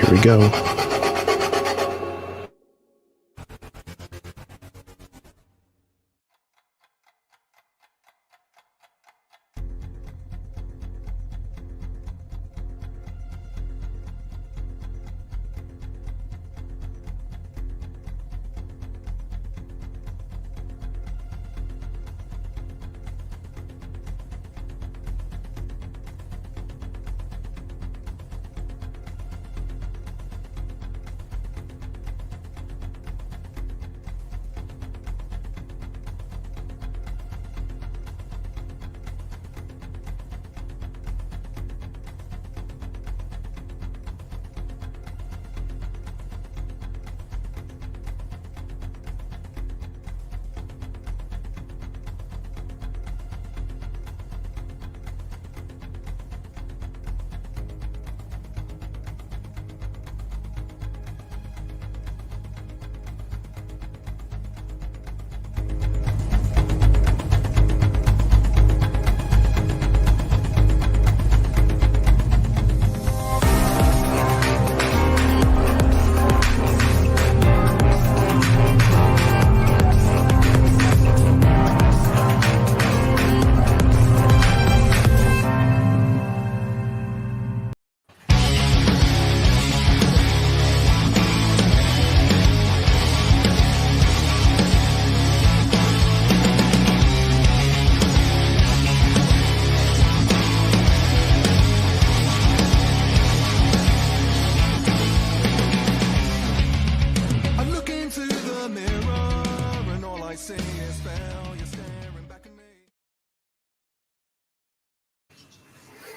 Here we go.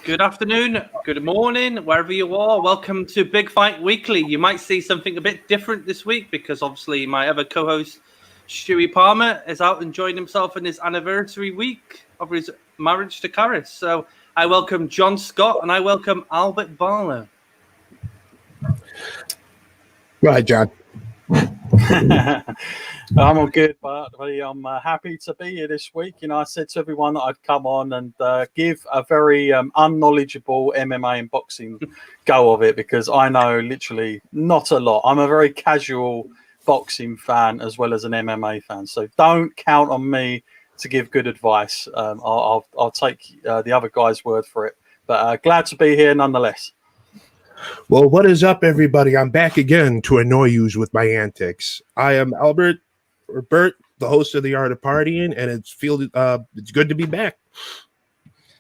Good afternoon, good morning, wherever you are. Welcome to Big Fight Weekly. You might see something a bit different this week because obviously my other co-host, Stewie Palmer, is out enjoying himself in his anniversary week of his marriage to Karis. So I welcome John Scott and I welcome Albert Barlow. Right, John. I'm all good, buddy. I'm happy to be here this week. You know, I said to everyone that I'd come on and give a very unknowledgeable MMA and boxing go of it because I know literally not a lot. I'm a very casual boxing fan as well as an MMA fan. So don't count on me to give good advice. I'll take the other guy's word for it. But glad to be here nonetheless. Well, what is up, everybody? I'm back again to annoy you with my antics. I am Albert, or Bert, the host of The Art of Partying, and it's good to be back.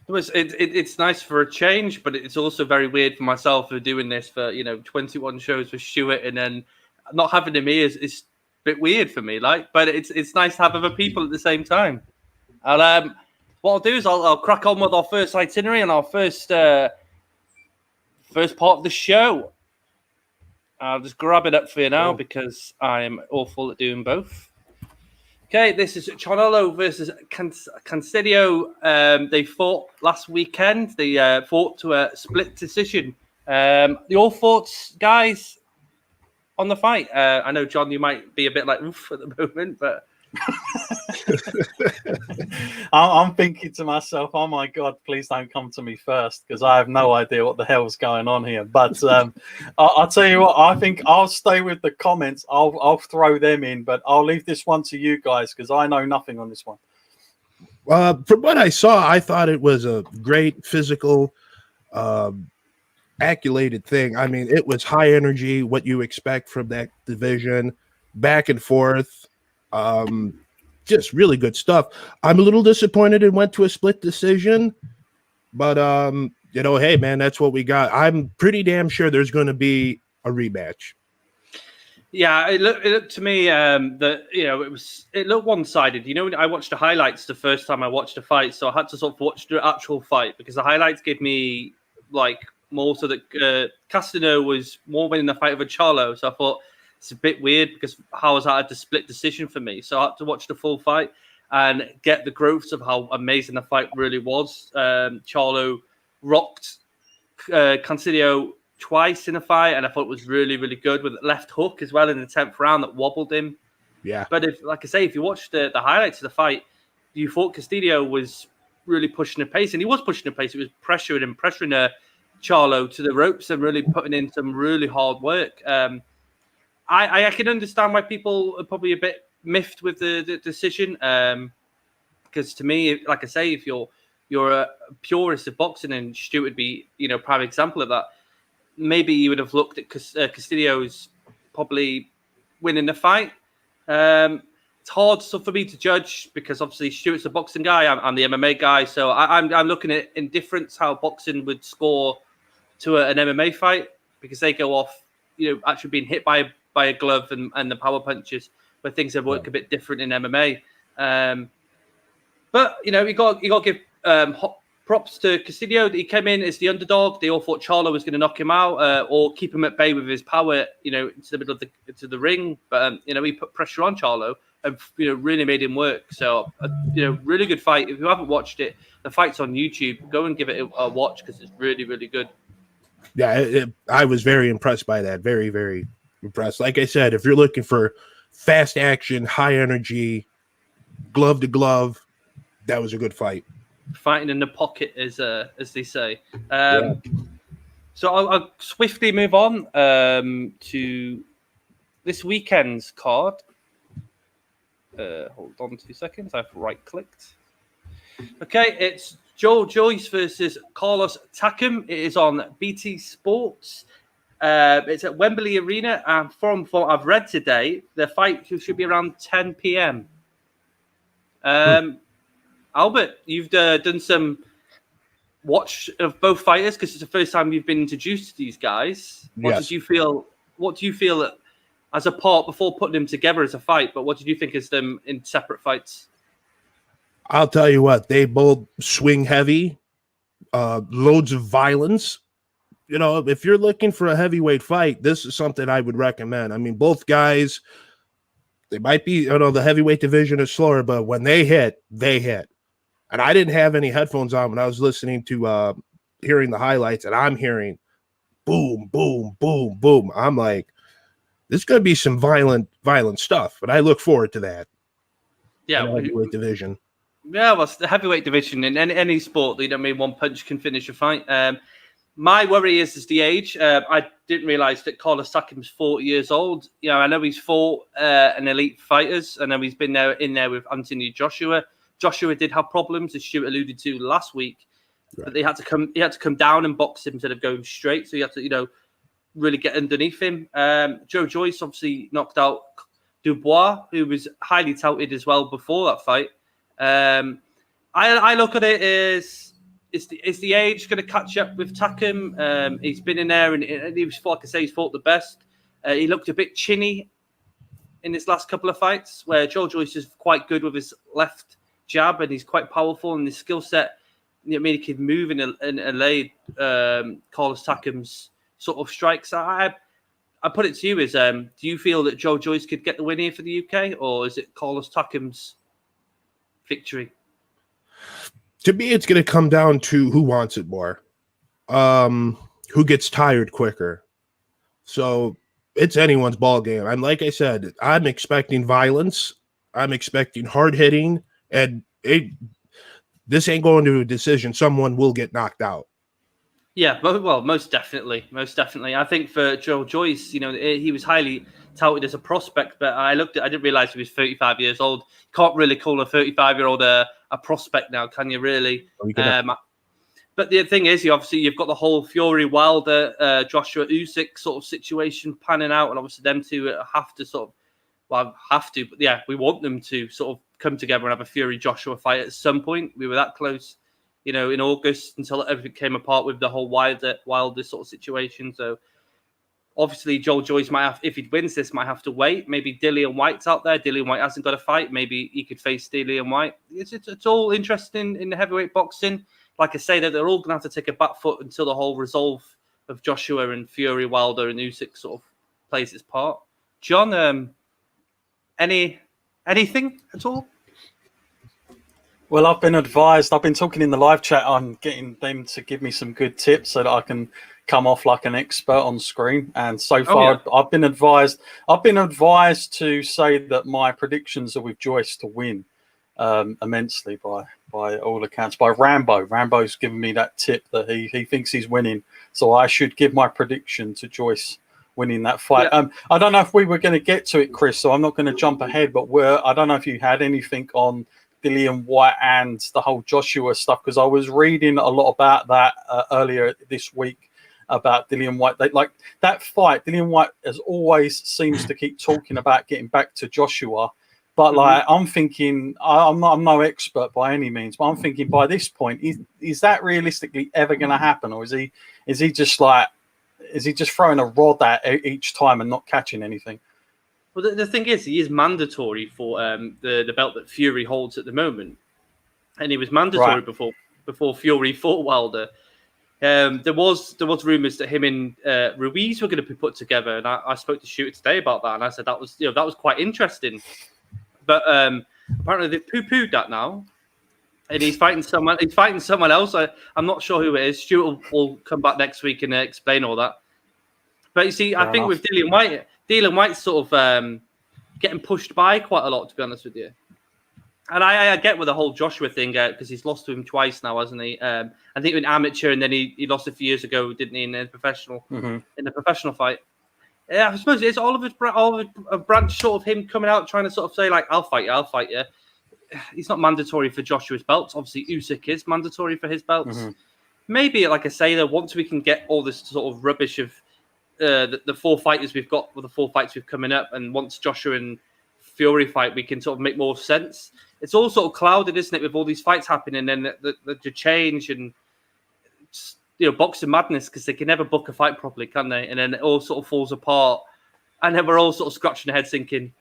It's nice for a change, but it's also very weird for myself for doing this for 21 shows with Stuart, and then not having him here is a bit weird for me. But it's nice to have other people at the same time. And what I'll do is I'll crack on with our first itinerary and our first part of the show. I'll just grab it up for you now because I'm awful at doing both. Okay, this is Chanolo versus Cancelio. They fought last weekend. They fought to a split decision. Your thoughts, guys, on the fight? I know, John, you might be a bit like oof at the moment, but... I'm thinking to myself, oh my God, please don't come to me first because I have no idea what the hell's going on here. But I'll tell you what, I think I'll stay with the comments. I'll throw them in, but I'll leave this one to you guys because I know nothing on this one. From what I saw, I thought it was a great physical, calculated thing. I mean, it was high energy, what you expect from that division, back and forth. Just really good stuff. I'm a little disappointed it went to a split decision, but hey man, that's what we got. I'm pretty damn sure there's going to be a rematch. Yeah, it looked to me that it looked one-sided. I watched the highlights the first time I watched the fight, so I had to sort of watch the actual fight because the highlights gave me more so that Castano was more winning the fight over Charlo. So I thought it's a bit weird because how was that a split decision for me? So I had to watch the full fight and get the growths of how amazing the fight really was. Charlo rocked Cancelio twice in a fight, and I thought it was really, really good with left hook as well in the 10th round that wobbled him. Yeah. But if you watch the highlights of the fight, you thought Castillo was really pushing the pace, and he was pushing the pace. It was pressuring Charlo to the ropes and really putting in some really hard work. I can understand why people are probably a bit miffed with the decision. Because to me, like I say, if you're a purist of boxing, and Stu would be, prime example of that, maybe you would have looked at Castillo's probably winning the fight. It's hard for me to judge because obviously Stuart's a boxing guy. I'm the MMA guy, so I'm looking at indifference how boxing would score to an MMA fight because they go off, actually being hit by a glove and the power punches, where things have worked a bit different in MMA. But you got to give props to Castillo. He came in as the underdog. They all thought Charlo was going to knock him out or keep him at bay with his power, into the middle of the ring. But he put pressure on Charlo and really made him work. So really good fight. If you haven't watched it, the fight's on YouTube. Go and give it a watch because it's really, really good. Yeah, I was very impressed by that. Very, very impressed. Like I said, if you're looking for fast action, high energy, glove to glove, that was a good fight. Fighting in the pocket, as they say. So I'll swiftly move on to this weekend's card. Hold on 2 seconds. I've right-clicked. Okay, it's Joe Joyce versus Carlos Takam. It is on BT Sports. It's at Wembley Arena. And from what I've read today, the fight should be around 10 p.m. Albert, you've done some watch of both fighters because it's the first time you've been introduced to these guys. What did you feel? What do you feel as a part before putting them together as a fight? But what did you think as them in separate fights? I'll tell you what, they both swing heavy, loads of violence. If you're looking for a heavyweight fight, this is something I would recommend. I mean, both guys, they might be, the heavyweight division is slower, but when they hit, they hit. And I didn't have any headphones on when I was listening to hearing the highlights, and I'm hearing boom, boom, boom, boom. I'm like, this is going to be some violent stuff, but I look forward to that. Yeah, heavyweight division. Yeah, well, it's the heavyweight division in any sport. One punch can finish a fight. My worry is the age. I didn't realize that Carlos Takam's 40 years old. I know he's fought an elite fighters. I know he's been in there with Anthony Joshua. Joshua did have problems, as Stuart alluded to last week, but he had to come down and box him instead of going straight. So he had to, really get underneath him. Joe Joyce obviously knocked out Dubois, who was highly touted as well before that fight. I look at it as is the age going to catch up with Takam? He's been in there and he was, like I say, he's fought the best. He looked a bit chinny in his last couple of fights, where Joe Joyce is quite good with his left jab and he's quite powerful in his skill set. He can move and allay Carlos Takam's sort of strikes. I put it to you as, do you feel that Joe Joyce could get the win here for the UK, or is it Carlos Takam's victory? To me, it's going to come down to who wants it more, who gets tired quicker. So it's anyone's ball game. Like I said, I'm expecting violence. I'm expecting hard hitting, and this ain't going to a decision. Someone will get knocked out. Yeah, well, most definitely. I think for Joe Joyce, he was highly touted as a prospect, but I didn't realize he was 35 years old. Can't really call a 35-year-old a prospect now, can you really? But the thing is, you've got the whole Fury Wilder, Joshua Usyk sort of situation panning out, and obviously them two have to we want them to sort of come together and have a Fury Joshua fight at some point. We were that close, in August until everything came apart with the whole Wilder sort of situation. So obviously Joe Joyce might have, if he wins this, might have to wait. Maybe Dillian White's out there. Dillian White hasn't got a fight. Maybe he could face Dillian White. It's all interesting in the heavyweight boxing. Like I say, that they're all going to have to take a back foot until the whole resolve of Joshua and Fury Wilder and Usyk sort of plays its part. John, anything at all? Well, I've been talking in the live chat on getting them to give me some good tips so that I can come off like an expert on screen. And so far, I've been advised to say that my predictions are with Joyce to win. immensely by all accounts. By Rambo's given me that tip that he thinks he's winning, so I should give my prediction to Joyce winning that fight. Yeah. I don't know if we were going to get to it, Chris, so I'm not going to jump ahead, but I don't know if you had anything on Dillian White and the whole Joshua stuff, because I was reading a lot about that earlier this week about Dillian White. Like that fight, Dillian White as always seems to keep talking about getting back to Joshua. But like, I'm thinking, I'm no expert by any means, but I'm thinking by this point, is that realistically ever going to happen, or is he just throwing a rod at each time and not catching anything? Well, the thing is, he is mandatory for the belt that Fury holds at the moment, and he was mandatory before Fury fought Wilder. There was rumors that him and Ruiz were going to be put together, and I spoke to Shooter today about that, and I said that was quite interesting. But apparently they've poo-pooed that now, and he's fighting someone. He's fighting someone else. I'm not sure who it is. Stuart will come back next week and explain all that. But you see, I think with Dillian White's sort of getting pushed by quite a lot, to be honest with you. And I get with the whole Joshua thing because he's lost to him twice now, hasn't he? I think in amateur, and then he lost a few years ago, didn't he? In the professional fight. Yeah, I suppose it's Oliver Branch sort of him coming out trying to sort of say like, I'll fight you. He's not mandatory for Joshua's belts. Obviously, Usyk is mandatory for his belts. Maybe, like I say, though, once we can get all this sort of rubbish of the 4 fighters we've got, with the 4 fights we've coming up, and once Joshua and Fury fight, we can sort of make more sense. It's all sort of clouded, isn't it, with all these fights happening and the change and boxing madness, because they can never book a fight properly, can they? And then it all sort of falls apart, and then we're all sort of scratching our heads thinking,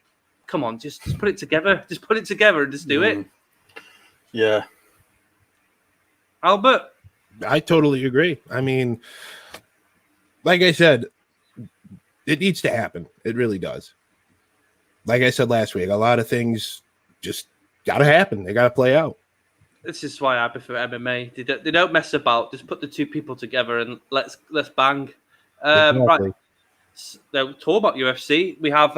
come on, just put it together. Just put it together and just do it. Yeah. Albert? I totally agree. I mean, like I said, it needs to happen. It really does. Like I said last week, a lot of things just got to happen. They got to play out. This is why I prefer MMA. They don't mess about. Just put the 2 people together and let's bang. Exactly. Right. So, talk about UFC. We have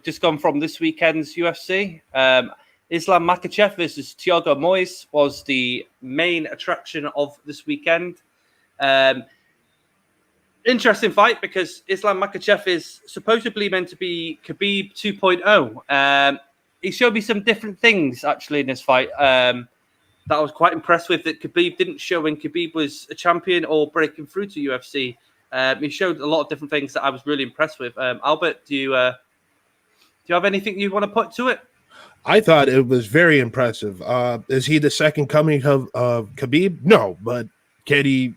just gone from this weekend's UFC. Islam Makhachev versus Thiago Moyes was the main attraction of this weekend. Interesting fight because Islam Makhachev is supposedly meant to be Khabib 2.0. He showed me some different things actually in this fight that I was quite impressed with, that Khabib didn't show when Khabib was a champion or breaking through to UFC. He showed a lot of different things that I was really impressed with. Albert, do you have anything you want to put to it? I thought it was very impressive. Is he the second coming of Khabib? No, but can he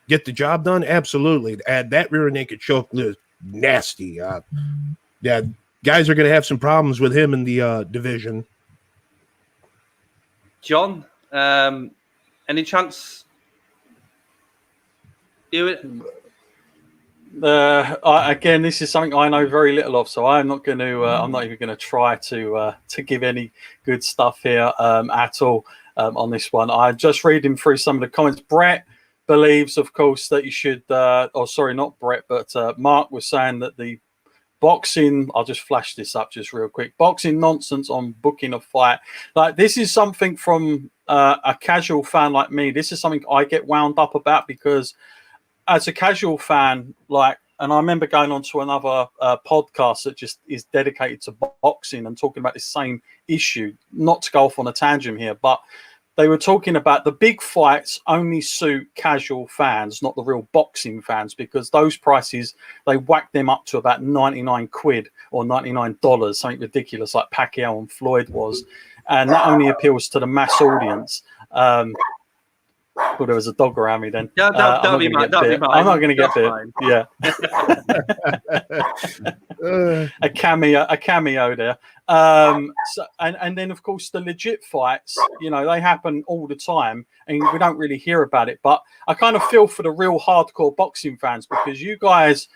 get the job done? Absolutely. That rear naked choke was nasty. Yeah, guys are going to have some problems with him in the division. John, any chance? Again, this is something I know very little of, so I'm not going to. I'm not even going to try to give any good stuff here at all on this one. I'm just reading through some of the comments. Brett believes, of course, that you should. Not Brett, but Mark was saying that the boxing. I'll just flash this up just real quick. Boxing nonsense on booking a fight. Like, this is something from a casual fan like me. This is something I get wound up about because, as a casual fan, and I remember going on to another podcast that just is dedicated to boxing and talking about the same issue. Not to go off on a tangent here, but they were talking about the big fights only suit casual fans, not the real boxing fans, because those prices, they whack them up to about 99 quid or $99, something ridiculous like Pacquiao and Floyd was. And that only appeals to the mass audience. Well, there was a dog around me then. Yeah, that'll be mine. I'm not going to get bit. Yeah. a cameo there. And then, of course, the legit fights, they happen all the time and we don't really hear about it. But I kind of feel for the real hardcore boxing fans, because you guys,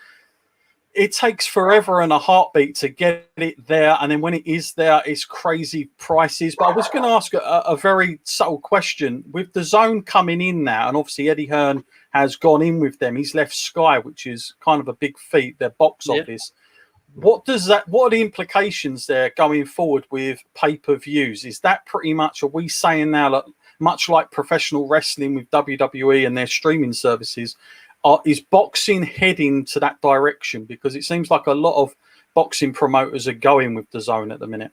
it takes forever and a heartbeat to get it there. And then when it is there, it's crazy prices. But I was going to ask a very subtle question. With the Zone coming in now, and obviously Eddie Hearn has gone in with them. He's left Sky, which is kind of a big feat, their box office. what are the implications there going forward with pay-per-views? Is that pretty much, are we saying now that much like professional wrestling with WWE and their streaming services, is boxing heading to that direction? Because it seems like a lot of boxing promoters are going with the zone at the minute.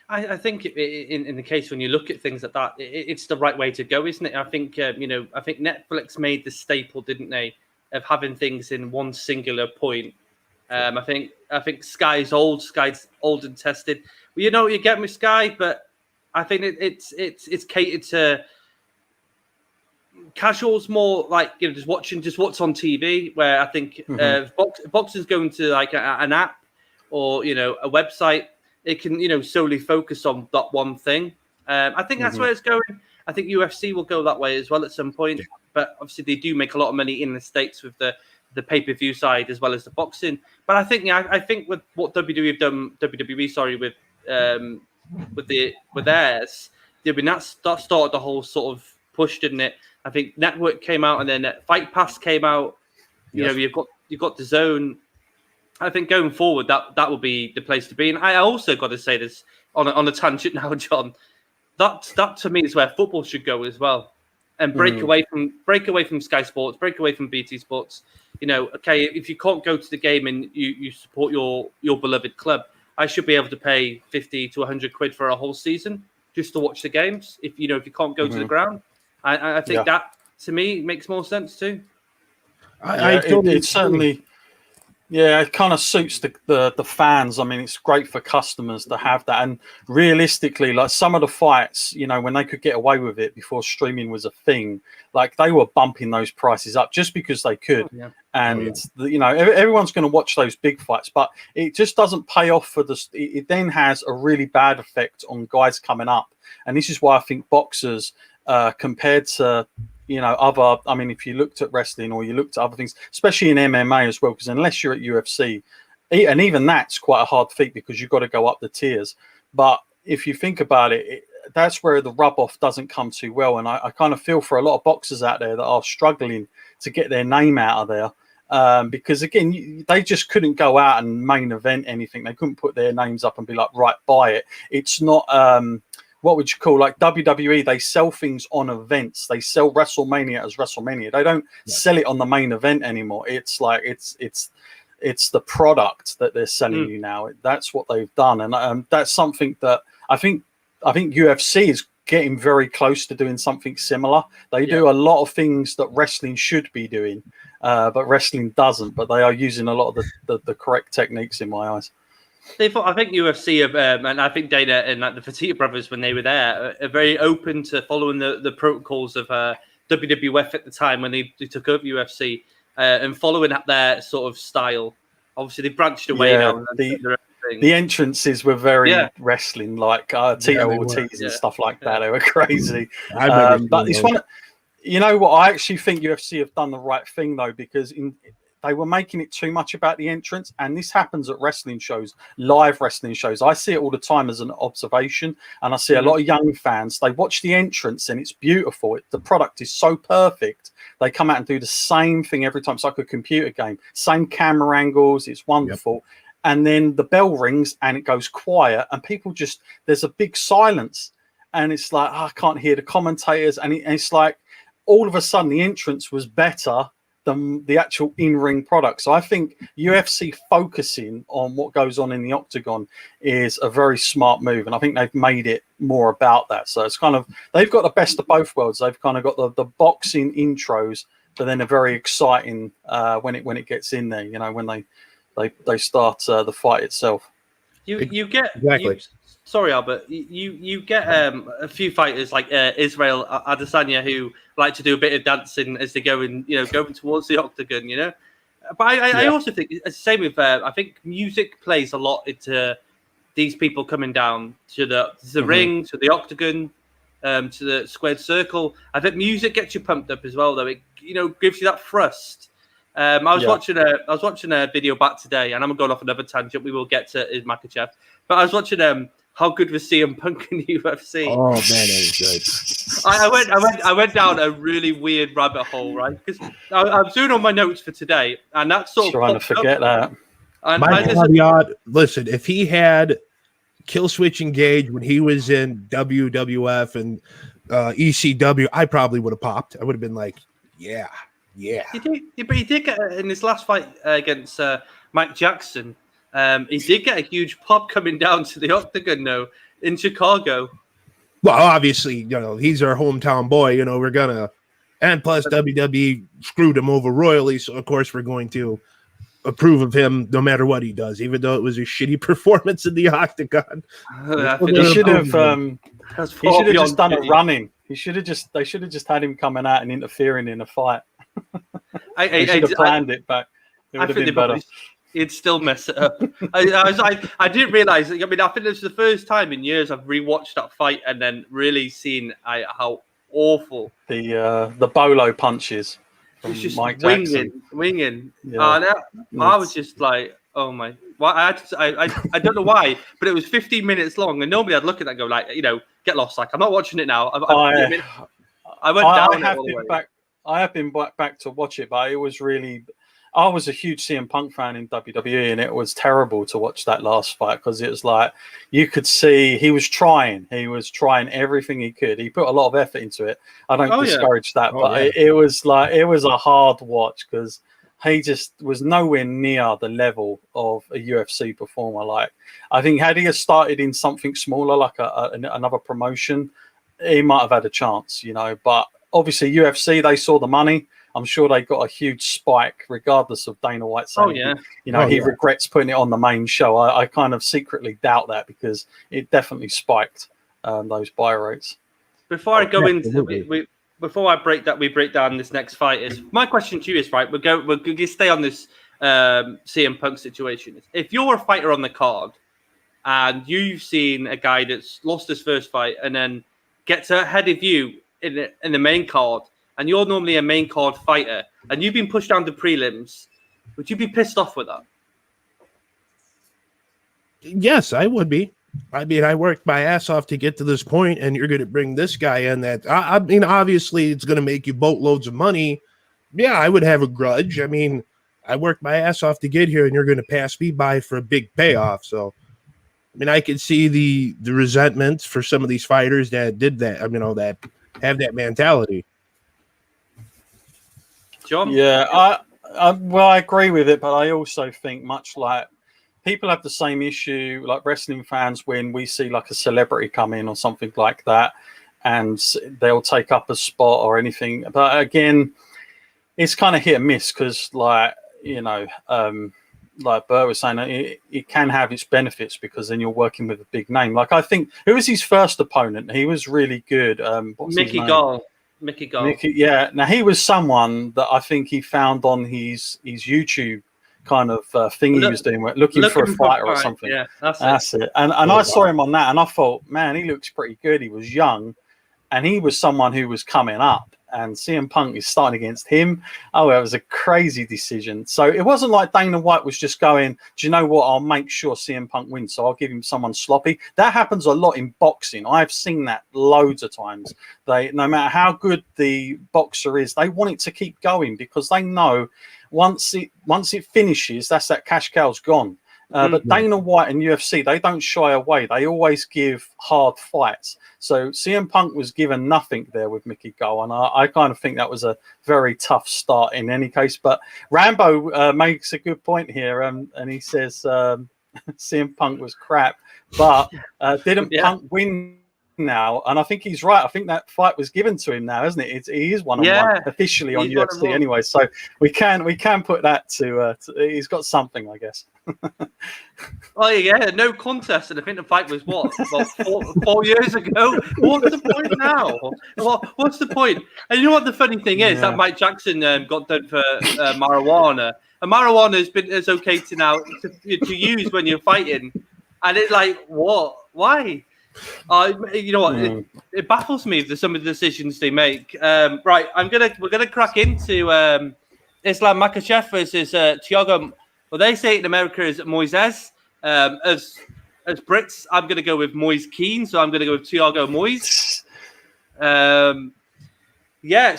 I think in the case when you look at things like that, it's the right way to go, isn't it? I think I think Netflix made the staple, didn't they, of having things in one singular point. I think Sky's old and tested. Well, you know what you get with Sky, but I think it's catered to casuals more, like just watching just what's on TV. Where I think boxing's going to like an app or a website. It can solely focus on that one thing. I think that's where it's going. I think UFC will go that way as well at some point. Yeah. But obviously they do make a lot of money in the States with the pay-per-view side as well as the boxing. But I think I think with what WWE have done, with theirs, that started the whole sort of push, didn't it? I think Network came out and then Fight Pass came out. Yes. You've got the Zone. I think going forward that will be the place to be. And I also got to say this on a tangent now, John. That to me is where football should go as well, and break away from Sky Sports, break away from BT Sports. Okay, if you can't go to the game and you support your beloved club, I should be able to pay 50 to 100 quid for a whole season just to watch the games. If you can't go to the ground, I think that to me makes more sense too. It certainly. Yeah, it kind of suits the fans. I mean, it's great for customers to have that. And realistically, like some of the fights, when they could get away with it before streaming was a thing, like they were bumping those prices up just because they could. Yeah. And, everyone's going to watch those big fights, but it just doesn't pay off for it then has a really bad effect on guys coming up. And this is why I think boxers, compared to if you looked at wrestling or you looked at other things, especially in MMA as well, because unless you're at UFC, and even that's quite a hard feat because you've got to go up the tiers. But if you think about it, that's where the rub-off doesn't come too well. And I kind of feel for a lot of boxers out there that are struggling to get their name out of there because, again, they just couldn't go out and main event anything. They couldn't put their names up and be like, right, buy it. It's not... what would you call, like WWE, they sell things on events. They sell WrestleMania as WrestleMania. They don't sell it on the main event anymore. It's like it's the product that they're selling you now. That's what they've done. And that's something that I think UFC is getting very close to doing something similar. They do a lot of things that wrestling should be doing, but wrestling doesn't. But they are using a lot of the correct techniques in my eyes. I think UFC have, and I think Dana and the Fertitta brothers, when they were there, are very open to following the protocols of WWF at the time when they took over UFC and following their sort of style. Obviously, they branched away now. The entrances were very wrestling, like Tito Ortiz and stuff like that. They were crazy. But it's one. I actually think UFC have done the right thing though, because they were making it too much about the entrance, and this happens at wrestling shows, live wrestling shows. I see it all the time as an observation, and I see a lot of young fans. They watch the entrance, and it's beautiful. The product is so perfect. They come out and do the same thing every time. It's like a computer game. Same camera angles. It's wonderful. Yep. And then the bell rings, and it goes quiet, and people there's a big silence, and it's like, I can't hear the commentators, and it's like all of a sudden the entrance was better than the actual in-ring product. So I think UFC focusing on what goes on in the octagon is a very smart move, and I think they've made it more about that. So it's kind of, they've got the best of both worlds. They've kind of got the boxing intros, but then they're very exciting when it gets in there. When they start the fight itself. You get exactly. Sorry, Albert. You get a few fighters like Israel Adesanya who like to do a bit of dancing as they go in, going towards the octagon. But I also think it's the same with. I think music plays a lot into these people coming down to the ring, to the octagon, to the squared circle. I think music gets you pumped up as well, though. It gives you that thrust. I was watching a video back today, and I'm going off another tangent. We will get to Makachev, but I was watching how good was CM Punk in UFC? Oh man, that was good. I went down a really weird rabbit hole, right? Because I was doing all my notes for today, and that's sort of trying to forget that. And My caveat, listen, if he had kill switch engage when he was in WWF and ECW, I probably would have popped. I would have been like, yeah. But he did get in his last fight against Mike Jackson. He did get a huge pop coming down to the octagon, though, in Chicago. Well, obviously, he's our hometown boy. We're gonna, and plus WWE screwed him over royally, so of course we're going to approve of him no matter what he does, even though it was a shitty performance in the octagon. He should have just done a run-in. They should have just had him coming out and interfering in a fight. They should have planned it back. It would have been better. He'd still mess it up. I didn't realize. I mean, I think this is the first time in years I've rewatched that fight and then really seen how awful the bolo punches. It's just Mike Jackson. winging. Yeah. I was just like, oh my! Well, I don't know why, but it was 15 minutes long, and normally I'd look at that and go like, get lost. Like I'm not watching it now. I went down all the way. I have been back to watch it, but it was really. I was a huge CM Punk fan in WWE, and it was terrible to watch that last fight because it was like you could see he was trying everything he could. He put a lot of effort into it. I don't discourage that, but it was a hard watch because he just was nowhere near the level of a UFC performer. Like I think had he started in something smaller, like another promotion, he might have had a chance, But obviously UFC, they saw the money. I'm sure they got a huge spike, regardless of Dana White saying, he regrets putting it on the main show. I kind of secretly doubt that because it definitely spiked those buy rates. Before I go into before we break down this next fight, is my question to you is right. We're going to stay on this CM Punk situation. If you're a fighter on the card and you've seen a guy that's lost his first fight and then gets ahead of you in the main card, and you're normally a main card fighter, and you've been pushed down to prelims, would you be pissed off with that? Yes, I would be. I mean, I worked my ass off to get to this point, and you're going to bring this guy in that, I mean, obviously it's going to make you boatloads of money. Yeah, I would have a grudge. I mean, I worked my ass off to get here, and you're going to pass me by for a big payoff. So, I mean, I could see the resentment for some of these fighters that did that, that have that mentality. John? Yeah, I agree with it, but I also think much like people have the same issue, like wrestling fans, when we see like a celebrity come in or something like that, and they'll take up a spot or anything. But again, it's kind of hit and miss because, like Bert was saying, it can have its benefits because then you're working with a big name. Like I think, who was his first opponent? He was really good. Mickey Gall. Yeah. Now he was someone that I think he found on his YouTube kind of thing he was doing, looking for a fighter or something. Yeah, that's it. And I saw him on that, and I thought, man, he looks pretty good. He was young, and he was someone who was coming up. And CM Punk is starting against him. Oh, it was a crazy decision. So it wasn't like Dana White was just going, do you know what? I'll make sure CM Punk wins, so I'll give him someone sloppy. That happens a lot in boxing. I've seen that loads of times. No matter how good the boxer is, they want it to keep going because they know once it finishes, that cash cow's gone. But Dana White and UFC, they don't shy away. They always give hard fights. So CM Punk was given nothing there with Mickey Gall, and I kind of think that was a very tough start in any case. But Rambo makes a good point here, and he says CM Punk was crap, but didn't Punk win now? And I think he's right. I think that fight was given to him now, isn't it? He is one-on-one officially on UFC anyway. So we can put that to he's got something, I guess. Oh yeah, no contest, and I think the fight was what 4 years ago. What's the point now? What's the point? And you know what the funny thing is that Mike Jackson got done for marijuana, and marijuana is okay to now to use when you're fighting, and it's like what? Why? You know what? It baffles me some of the decisions they make. Right, we're gonna crack into Islam Makhachev versus Thiago. Well, they say it in America as Moises. As Brits, I'm going to go with Moise Keane, so I'm going to go with Thiago Moise.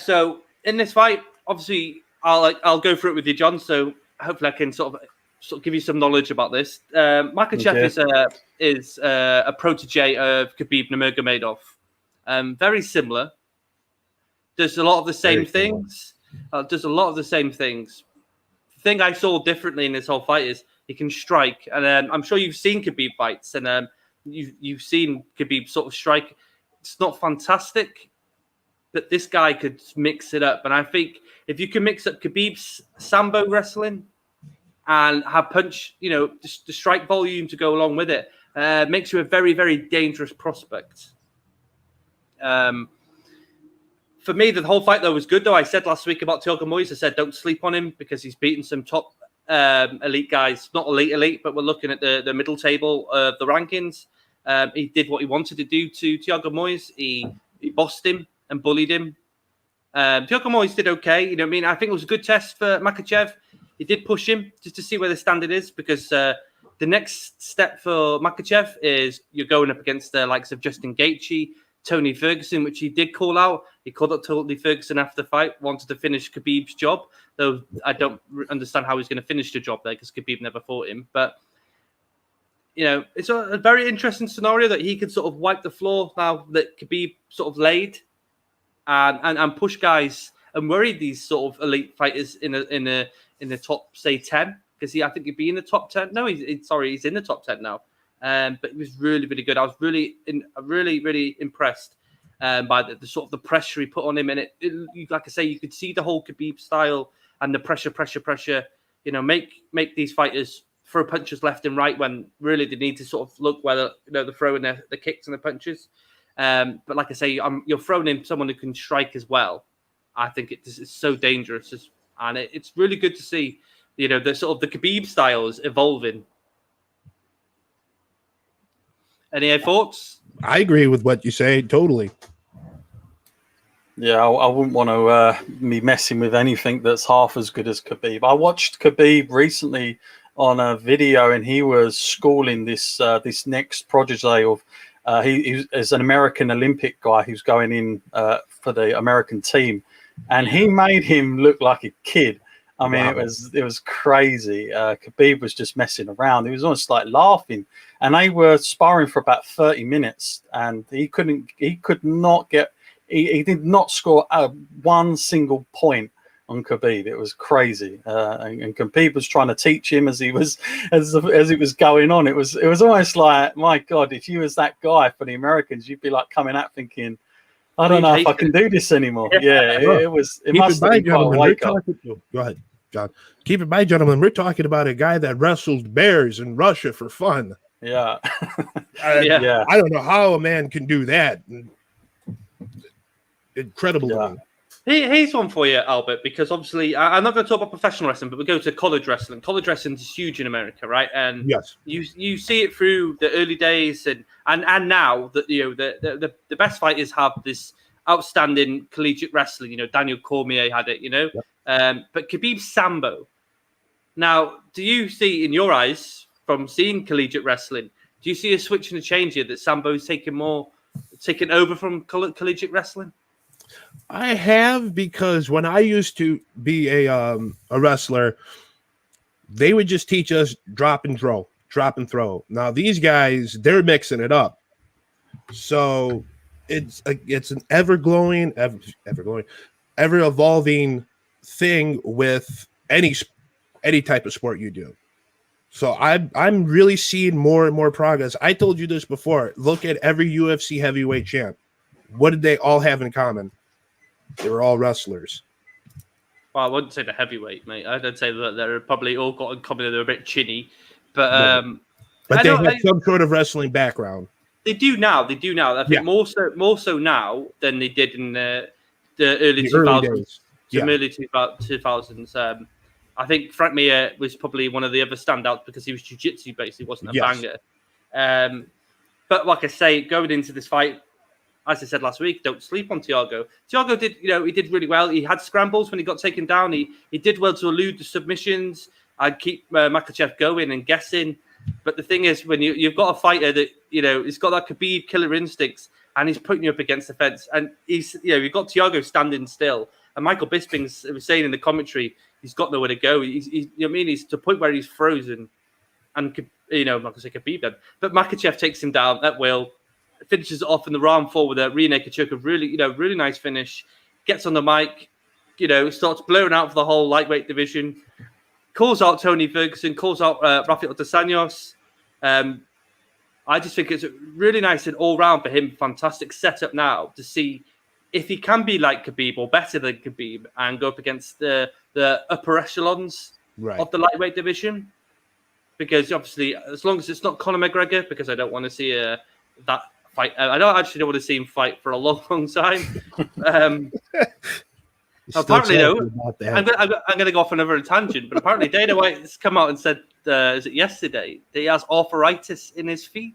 So in this fight, obviously, I'll go through it with you, John. So hopefully, I can sort of sort of give you some knowledge about this. Makhachev is a protege of Khabib Nurmagomedov. Very similar. Does a lot of the same things. The thing I saw differently in this whole fight is he can strike, and I'm sure you've seen Khabib fights, and you've seen Khabib sort of strike. It's not fantastic, but this guy could mix it up. And I think if you can mix up Khabib's sambo wrestling and have punch, the strike volume to go along with it, makes you a very, very dangerous prospect. For me, the whole fight, though, was good, though. I said last week about Thiago Moyes, I said don't sleep on him because he's beaten some top elite guys. Not elite, but we're looking at the middle table of the rankings. He did what he wanted to do to Thiago Moyes. He bossed him and bullied him. Thiago Moyes did okay. You know what I mean? I think it was a good test for Makhachev. He did push him just to see where the standard is, because the next step for Makhachev is you're going up against the likes of Justin Gaethje, Tony Ferguson, which he did call out. He called out Tony Ferguson after the fight, wanted to finish Khabib's job, though I don't understand how he's going to finish the job there because Khabib never fought him. But, it's a very interesting scenario that he could sort of wipe the floor now that Khabib sort of laid and push guys and worry these sort of elite fighters in the top, say, 10, because I think he'd be in the top 10. No, he's in the top 10 now. But it was really, really good. I was really impressed by the sort of the pressure he put on him. And like I say, you could see the whole Khabib style and the pressure. Make these fighters throw punches left and right when really they need to sort of look where they're throwing the kicks and the punches. But like I say, you're throwing in someone who can strike as well. I think it's so dangerous, and it's really good to see. The sort of the Khabib styles evolving. Any thoughts? I agree with what you say, totally. Yeah, I wouldn't want to be messing with anything that's half as good as Khabib. I watched Khabib recently on a video, and he was schooling this next protege of. He is an American Olympic guy who's going in for the American team, and he made him look like a kid. I mean, wow. It was crazy. Khabib was just messing around. He was almost like laughing, and they were sparring for about 30 minutes, and he did not score one single point on Khabib. It was crazy, and Khabib was trying to teach him as it was going on. It was almost like, my God, if you was that guy for the Americans, you'd be like coming out thinking, I don't know if I can do this anymore. Yeah, it must have been quite a wake up. Go ahead, John. Keep in mind, gentlemen, we're talking about a guy that wrestled bears in Russia for fun. Yeah. I don't know how a man can do that. Incredible. Yeah. Here's one for you, Albert, because obviously I'm not going to talk about professional wrestling, but we go to college wrestling. College wrestling is huge in America, right? And yes, you see it through the early days and now that the best fighters have this outstanding collegiate wrestling. Daniel Cormier had it. Yep. But Khabib's sambo. Now, do you see in your eyes from seeing collegiate wrestling? Do you see a switch and a change here that sambo's taken over from collegiate wrestling? I have, because when I used to be a wrestler, they would just teach us drop and throw. Now these guys, they're mixing it up. So it's an ever evolving thing with any type of sport you do. So I'm really seeing more and more progress. I told you this before. Look at every UFC heavyweight champ. What did they all have in common? They were all wrestlers. Well, I wouldn't say the heavyweight, mate. I'd say that they're probably all got in common. They're a bit chinny, but they have some sort of wrestling background. They do now. I think more so now than they did in the early 2000s. Early 2000s. I think Frank Mir was probably one of the other standouts because he was jiu-jitsu based. He wasn't a banger. But like I say, going into this fight, as I said last week, don't sleep on Thiago. Thiago did, he did really well. He had scrambles when he got taken down. He did well to elude the submissions and keep Makhachev going and guessing. But the thing is, when you've got a fighter that, he's got that Khabib killer instincts and he's putting you up against the fence, and you've got Thiago standing still. And Michael Bisping was saying in the commentary, he's got nowhere to go. He's he's to the point where he's frozen, and I'm not gonna say Khabib then, but Makhachev takes him down at will, finishes it off in the round 4 with a rear naked choke, really nice finish. Gets on the mic, starts blowing out for the whole lightweight division. Calls out Tony Ferguson, calls out Rafael dos Anjos. I just think it's really nice and all round for him. Fantastic setup now to see if he can be like Khabib or better than Khabib and go up against the upper echelons of the lightweight division. Because obviously, as long as it's not Conor McGregor, because I don't want to see that fight. I don't want to see him fight for a long, long time. Apparently, though, I'm going to go off another tangent, but apparently Dana White has come out and said, is it yesterday, that he has arthritis in his feet.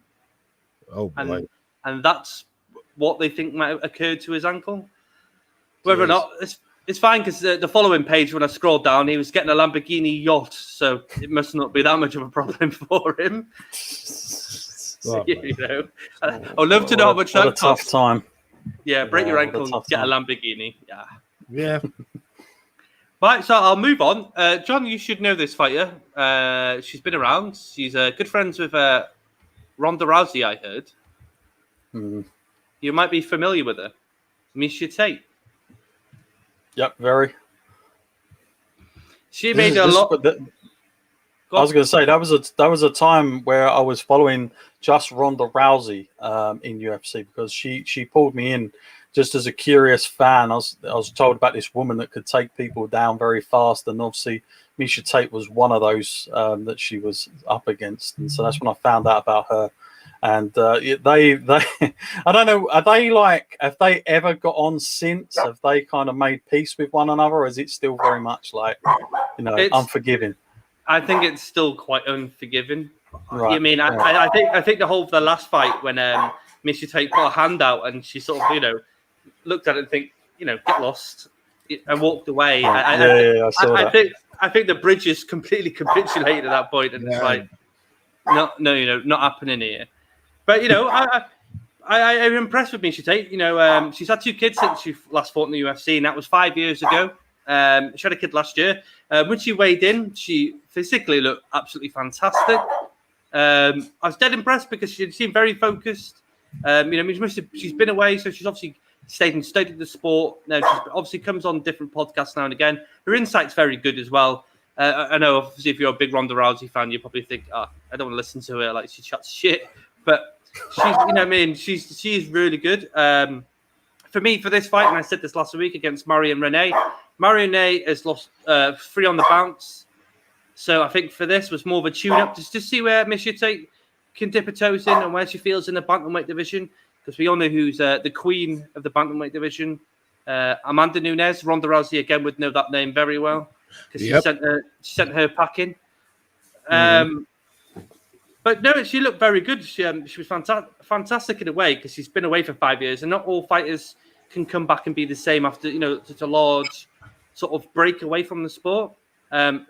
Oh, boy. And that's what they think might have occurred to his ankle. Whether or not, it's fine, because the following page, when I scrolled down, he was getting a Lamborghini yacht, so it must not be that much of a problem for him. I'd love to know how much that costs. Tough time. Yeah, break your ankle and get a Lamborghini. Yeah. Right, so I'll move on. John, you should know this fighter. She's been around. She's good friends with Ronda Rousey, I heard. You might be familiar with her. Miesha Tate. Yep, very. She made a lot. I was going to say that was a time where I was following just Ronda Rousey in UFC, because she pulled me in just as a curious fan. I was told about this woman that could take people down very fast, and obviously Miesha Tate was one of those that she was up against, and so that's when I found out about her. And they I don't know, have they ever got on since? Have they kind of made peace with one another, or is it still very much like unforgiving? I think it's still quite unforgiving. Right. I mean, I think the last fight when Miesha Tate put her hand out and she sort of looked at it and think, get lost, and walked away. I saw that. I think the bridges completely capitulated at that point, and it's like, no, not happening here. But I'm impressed with Miesha Tate. She's had 2 kids since she last fought in the UFC, and that was 5 years ago. She had a kid last year. When she weighed in, she physically looked absolutely fantastic. I was dead impressed because she seemed very focused. She's been away, so she's obviously stayed and studied the sport. Now she obviously comes on different podcasts now and again. Her insight's very good as well. I know, obviously, if you're a big Ronda Rousey fan, you probably think, I don't want to listen to her, like she chats shit. But she's she's really good. For me, for this fight, and I said this last week against Marion René has lost 3 on the bounce. So I think for this was more of a tune-up just to see where Miesha Tate can dip her toes in and where she feels in the bantamweight division. Because we all know who's the queen of the bantamweight division. Amanda Nunes. Ronda Rousey, again, would know that name very well. Because she sent her packing. But no, she looked very good. She was fantastic in a way, because she's been away for 5 years, and not all fighters can come back and be the same after such a large sort of break away from the sport. Her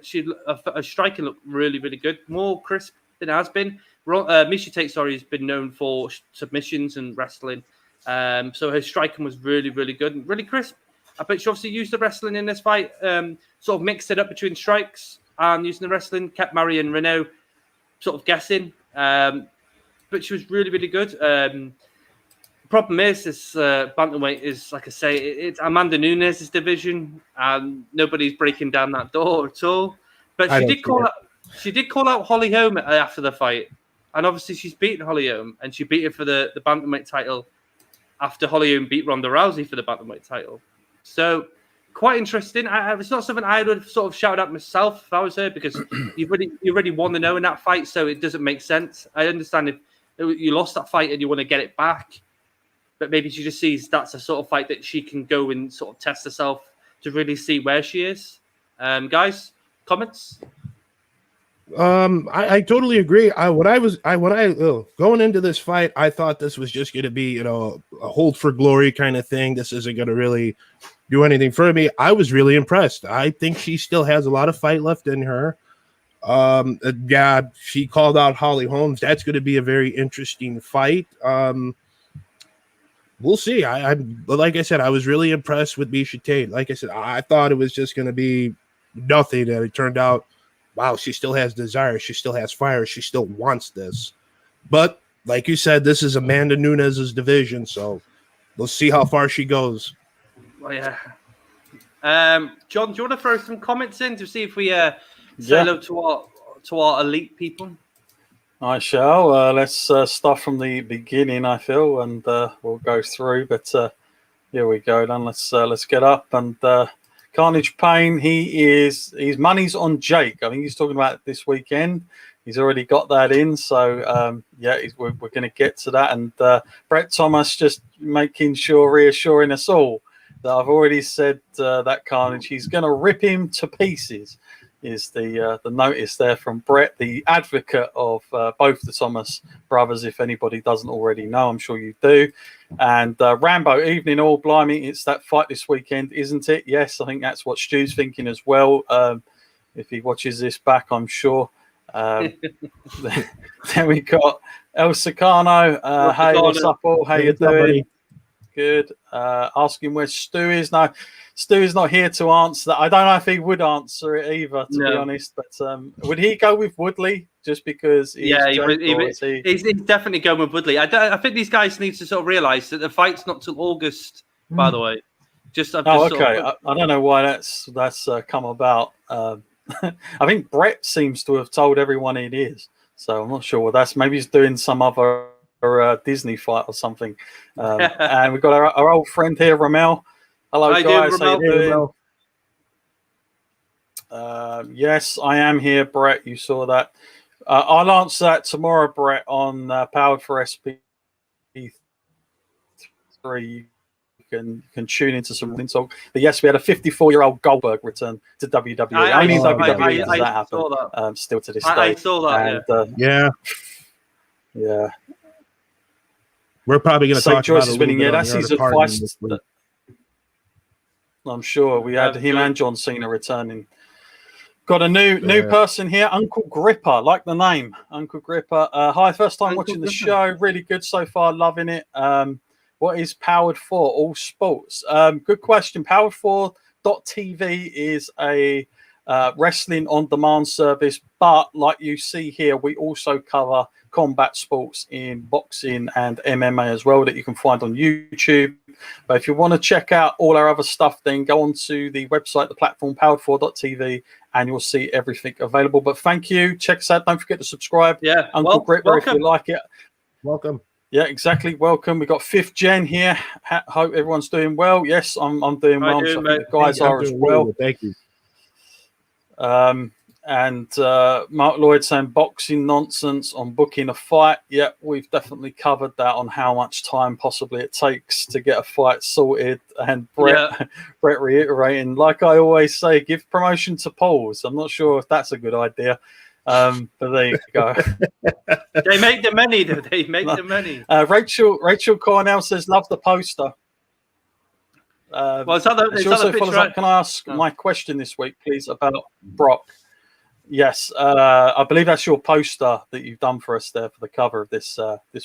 striking looked really, really good, more crisp than it has been. Miesha Tate, has been known for submissions and wrestling, so her striking was really, really good and really crisp. I bet she obviously used the wrestling in this fight, sort of mixed it up between strikes and using the wrestling, kept Marion Renault sort of guessing, but she was really, really good. Problem is, this bantamweight is, like I say, it's Amanda Nunes' division, and nobody's breaking down that door at all. But she did call out Holly Holm after the fight, and obviously she's beaten Holly Holm, and she beat her for the bantamweight title after Holly Holm beat Ronda Rousey for the bantamweight title. So quite interesting. It's not something I would sort of shout out myself if I was her, because you already won the no in that fight, so it doesn't make sense. I understand if you lost that fight and you want to get it back, but maybe she just sees that's a sort of fight that she can go and sort of test herself to really see where she is. Guys, comments? I totally agree. Going into this fight, I thought this was just going to be, a hold for glory kind of thing. This isn't going to really do anything for me. I was really impressed. I think she still has a lot of fight left in her. She called out Holly Holmes. That's going to be a very interesting fight. We'll see. Like I said, I was really impressed with Miesha Tate. Like I said, I thought it was just going to be nothing. And it turned out, wow, she still has desire. She still has fire. She still wants this. But like you said, this is Amanda Nunes's division, so we'll see how far she goes. Oh, yeah. John, do you want to throw some comments in to see if we say hello to our elite people? I shall. Let's start from the beginning, I feel, and we'll go through. But here we go. Then let's get up and Carnage Payne. His money's on Jake. I think he's talking about this weekend. He's already got that in. So we're going to get to that. And Brett Thomas just reassuring us all that I've already said that Carnage. He's going to rip him to pieces. Is the notice there from Brett, the advocate of both the Thomas brothers. If anybody doesn't already know, I'm sure you do. And Rambo, evening all, blimey, it's that fight this weekend, isn't it? Yes, I think that's what Stu's thinking as well. If he watches this back, I'm sure. Then we got El Sicano. Hey, what's up, all? How you doing? Buddy? Good. Asking where Stu is. No, Stu is not here to answer that. I don't know if he would answer it either, to be honest. But would he go with Woodley just because? He's definitely going with Woodley. I think these guys need to sort of realise that the fight's not till August. By the way, okay. I don't know why that's come about. I think Brett seems to have told everyone it is, so I'm not sure what that's. Maybe he's doing some other Disney fight or something. And we've got our old friend here, Ramel. Hello, guys. How you doing? Yes, I am here, Brett. You saw that. I'll answer that tomorrow, Brett, on Powered for SP3. You can tune into some talk. But yes, we had a 54-year-old Goldberg return to WWE. Only in WWE does that happen. Still to this day. I saw that. And, yeah. We're probably going to talk Joyce about is winning. Yeah, that's his advice. I'm sure we had him and John Cena returning. Got a new person here, Uncle Gripper. Like the name, Uncle Gripper. Hi, first time watching the show. Really good so far. Loving it. What is Powered For? All sports. Good question. Powered4.tv is a wrestling on demand service, but like you see here, we also cover combat sports in boxing and MMA as well that you can find on YouTube. But if you want to check out all our other stuff, then go on to the website, the platform powered4.tv, and you'll see everything available. But thank you. Check us out. Don't forget to subscribe. Yeah, Uncle Gripper, if you like it. Welcome. Yeah, exactly. Welcome. We got 5th Gen here. Hope everyone's doing well. Yes, I'm doing well. So the guys are as well. Thank you. And Mark Lloyd saying boxing nonsense on booking a fight. Yeah, we've definitely covered that on how much time possibly it takes to get a fight sorted. And Brett reiterating, like I always say, give promotion to polls. I'm not sure if that's a good idea. But there you go. They make the money, though. They make the money. Rachel Cornell says, love the poster. She also follows up, can I ask my question this week, please, about Brock? Yes, I believe that's your poster that you've done for us there for the cover of this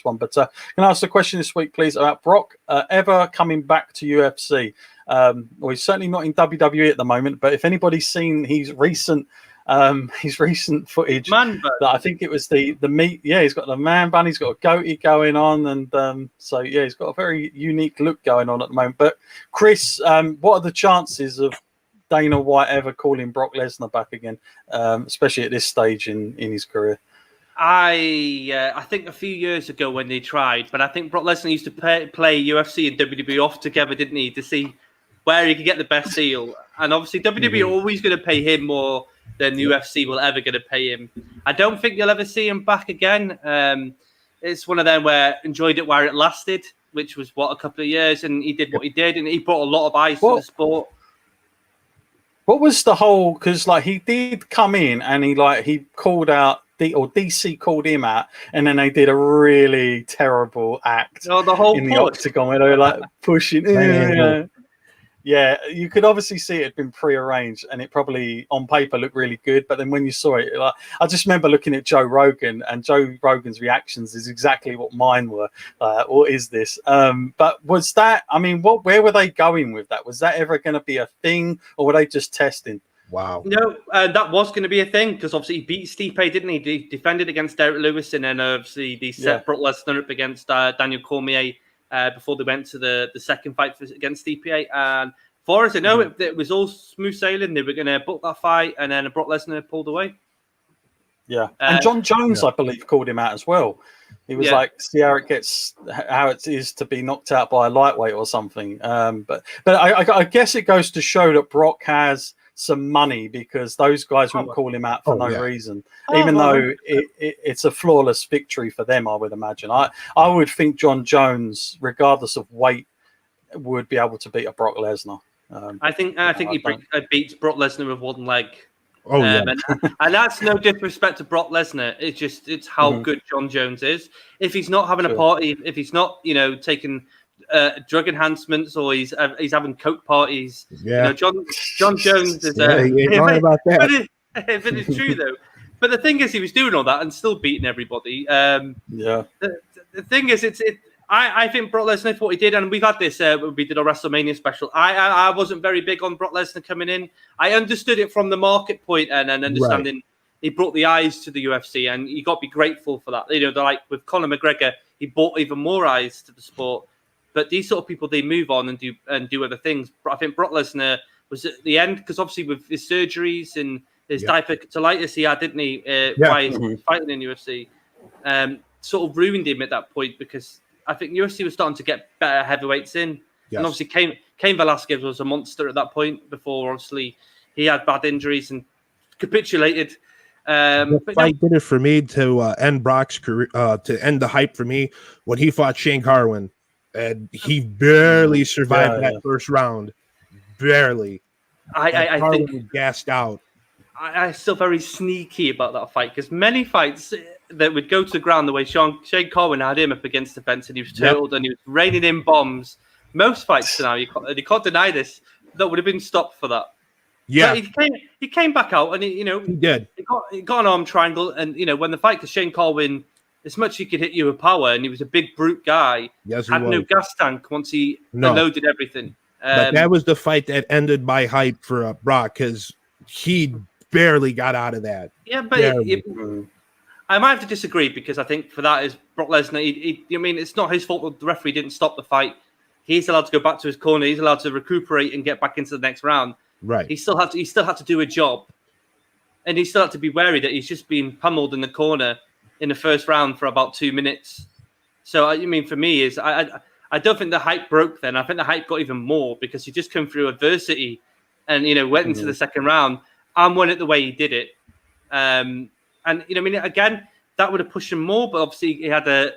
one. But can I ask a question this week, please, about Brock ever coming back to UFC? Well, he's certainly not in WWE at the moment, but if anybody's seen his recent footage, that I think it was the meat. Yeah, he's got the man bun, he's got a goatee going on, and so yeah, he's got a very unique look going on at the moment. But Chris, what are the chances of Dana White ever calling Brock Lesnar back again, especially at this stage in his career? I think a few years ago when they tried, but I think Brock Lesnar used to play UFC and WWE off together, didn't he, to see where he could get the best deal. And obviously WWE are always going to pay him more than the UFC will ever going to pay him. I don't think you'll ever see him back again. It's one of them where enjoyed it while it lasted, which was a couple of years, and he did what he did, and he brought a lot of eyes to the sport. What was the whole? Because he did come in and he called out DC called him out, and then they did a really terrible act. Oh, the whole in the octagon where they were pushing. Yeah, you could obviously see it had been prearranged, and it probably on paper looked really good. But then when you saw it, I just remember looking at Joe Rogan, and Joe Rogan's reactions is exactly what mine were. What is this? But was that? I mean, where were they going with that? Was that ever going to be a thing, or were they just testing? Wow. No, that was going to be a thing because obviously he beat Stipe, didn't he? He defended against Derek Lewis, and then obviously they set Brock Lesnar up against Daniel Cormier before they went to the second fight against Stipe. And for us, I know it was all smooth sailing. They were going to book that fight, and then Brock Lesnar pulled away. Yeah, and John Jones, I believe, called him out as well. He was like, "See how it is to be knocked out by a lightweight or something." But I guess it goes to show that Brock has some money because those guys won't call him out for no reason, even though it's a flawless victory for them. I would imagine. I would think John Jones, regardless of weight, would be able to beat a Brock Lesnar. I think he beats Brock Lesnar with one leg. And that's no disrespect to Brock Lesnar. It's how good John Jones is. If he's not having a party, if he's not taking drug enhancements or he's having coke parties, John Jones is. He ain't lying about that. But it's true though. But the thing is, he was doing all that and still beating everybody. The thing is, I think Brock Lesnar for what he did, and we've had this. We did a WrestleMania special. I wasn't very big on Brock Lesnar coming in. I understood it from the market point and understanding he brought the eyes to the UFC, and you got to be grateful for that. They're like with Conor McGregor, he brought even more eyes to the sport. But these sort of people, they move on and do other things. I think Brock Lesnar was at the end because obviously with his surgeries and his diverticulitis he had, didn't he? While he was fighting in UFC, sort of ruined him at that point because I think UFC was starting to get better heavyweights in. Yes. And obviously Cain Velasquez was a monster at that point before obviously he had bad injuries and capitulated. The fight did it for me to end Brock's career, to end the hype for me when he fought Shane Carwin. And he barely survived that first round. Barely. I think gassed out. I'm still very sneaky about that fight because many fights that would go to the ground the way Shane Carwin had him up against the fence and he was turtled and he was raining in bombs. Most fights now, you can't deny this, that would have been stopped for that. Yeah. But he came back out and he did. He got an arm triangle and when the fight, because Shane Carwin, as much as he could hit you with power and he was a big brute guy, had no gas tank once he loaded everything. But that was the fight that ended my hype for Brock because he barely got out of that. Yeah, but I might have to disagree because I think for that is Brock Lesnar. I mean, it's not his fault that the referee didn't stop the fight. He's allowed to go back to his corner. He's allowed to recuperate and get back into the next round. Right. He still had to do a job, and he still had to be wary that he's just been pummeled in the corner in the first round for about 2 minutes. So I mean, for me, is I don't think the hype broke then. I think the hype got even more because he just come through adversity, and went into the second round and won it the way he did it. And I mean, again, that would have pushed him more. But obviously, he had I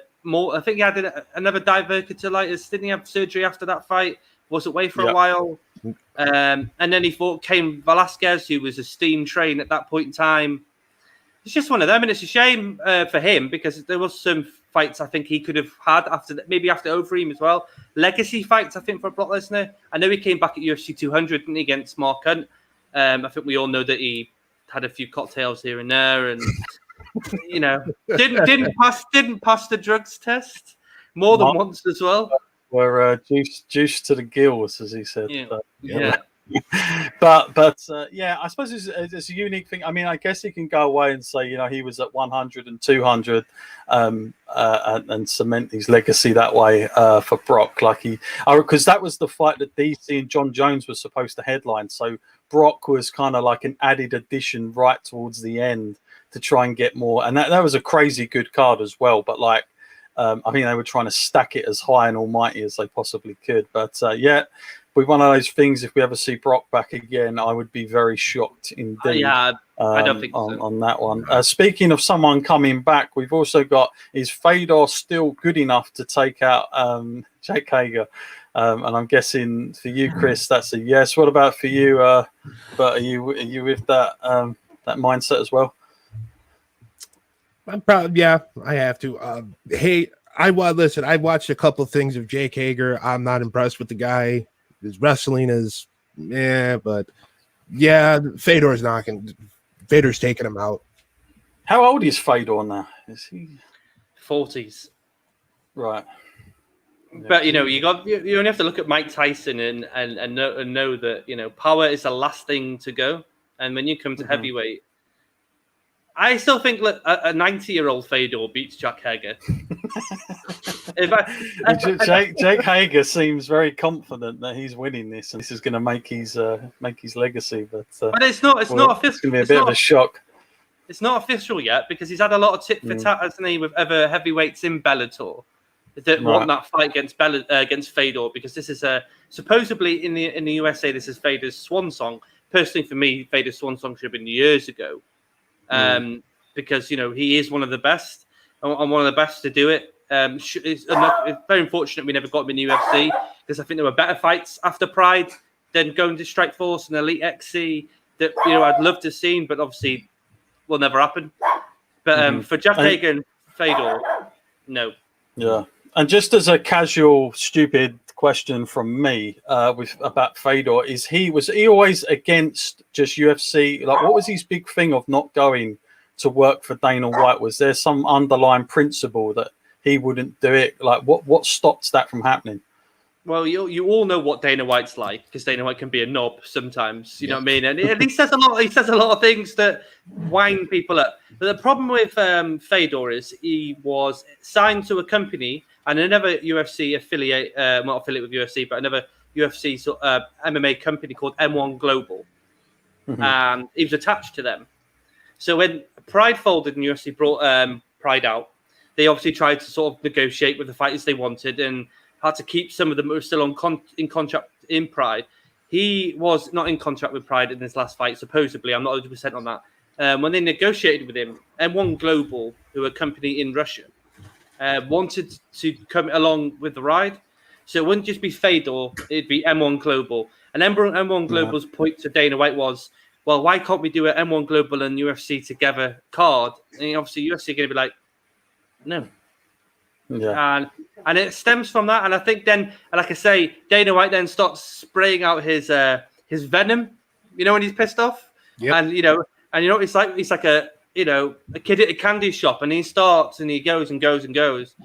think he had another diverticulitis. Didn't he have surgery after that fight? Was away for a while. And then he fought Cain Velasquez, who was a steam train at that point in time. It's just one of them, and it's a shame for him because there was some fights I think he could have had after Overeem as well. Legacy fights, I think, for Brock Lesnar. I know he came back at UFC 200 didn't he, against Mark Hunt. I think we all know that he had a few cocktails here and there, and didn't pass the drugs test more than once as well. We're juice to the gills, as he said. Yeah. But I suppose it's a unique thing. I mean, I guess he can go away and say, he was at 100 and 200 and cement his legacy that way for Brock. Because that was the fight that DC and John Jones was supposed to headline. So Brock was kind of like an added addition right towards the end to try and get more. And that was a crazy good card as well. But I think they were trying to stack it as high and almighty as they possibly could. But with one of those things, if we ever see Brock back again, I would be very shocked indeed. I don't think so. On that one. Speaking of someone coming back, we've also got, is Fedor still good enough to take out Jake Hager? And I'm guessing for you, Chris, that's a yes. What about for you? But are you with that that mindset as well? I'm proud. Yeah, I have to. I watched a couple of things of Jake Hager. I'm not impressed with the guy. His wrestling is, but Fedor's taking him out. How old is Fedor now? Is he 40s? Right. But you only have to look at Mike Tyson and know that power is the last thing to go. And when you come to heavyweight, I still think a 90-year-old Fedor beats Jack Hager. Jake Hager seems very confident that he's winning this, and this is going to make his legacy. But it's not. It's not official. It's going to be a bit of a shock. It's not official yet because he's had a lot of tit for tat, hasn't he, with other heavyweights in Bellator that want that fight against Fedor, because this is supposedly in the USA this is Fedor's swan song. Personally, for me, Fedor's swan song should have been years ago, because he is one of the best and one of the best to do it. It's very unfortunate we never got him in the UFC, because I think there were better fights after Pride than going to Strikeforce and Elite XC that I'd love to have seen, but obviously will never happen. But for Jack Hager and Fedor, no. Yeah. And just as a casual, stupid question from me about Fedor, was he always against just UFC? Like, what was his big thing of not going to work for Dana White? Was there some underlying principle that he wouldn't do it? Like, what stops that from happening? Well, you all know what Dana White's like, because Dana White can be a knob sometimes. You know what I mean? And he says a lot. He says a lot of things that wind people up. But the problem with Fedor is he was signed to a company and another UFC affiliate, not affiliate with UFC, but another UFC MMA company called M1 Global, and he was attached to them. So when Pride folded and UFC brought Pride out, they obviously tried to sort of negotiate with the fighters they wanted and had to keep some of them who were still in contract in Pride. He was not in contract with Pride in his last fight, supposedly. I'm not 100% on that. When they negotiated with him, M1 Global, who are a company in Russia, wanted to come along with the ride. So it wouldn't just be Fedor, it'd be M1 Global. And M1 Global's point to Dana White was, well, why can't we do an M1 Global and UFC together card? And obviously UFC are going to be like, no. Yeah. And it stems from that. And I think then, like I say, Dana White then starts spraying out his venom, when he's pissed off. Yep. And it's like a kid at a candy shop, and he starts and he goes and goes and goes.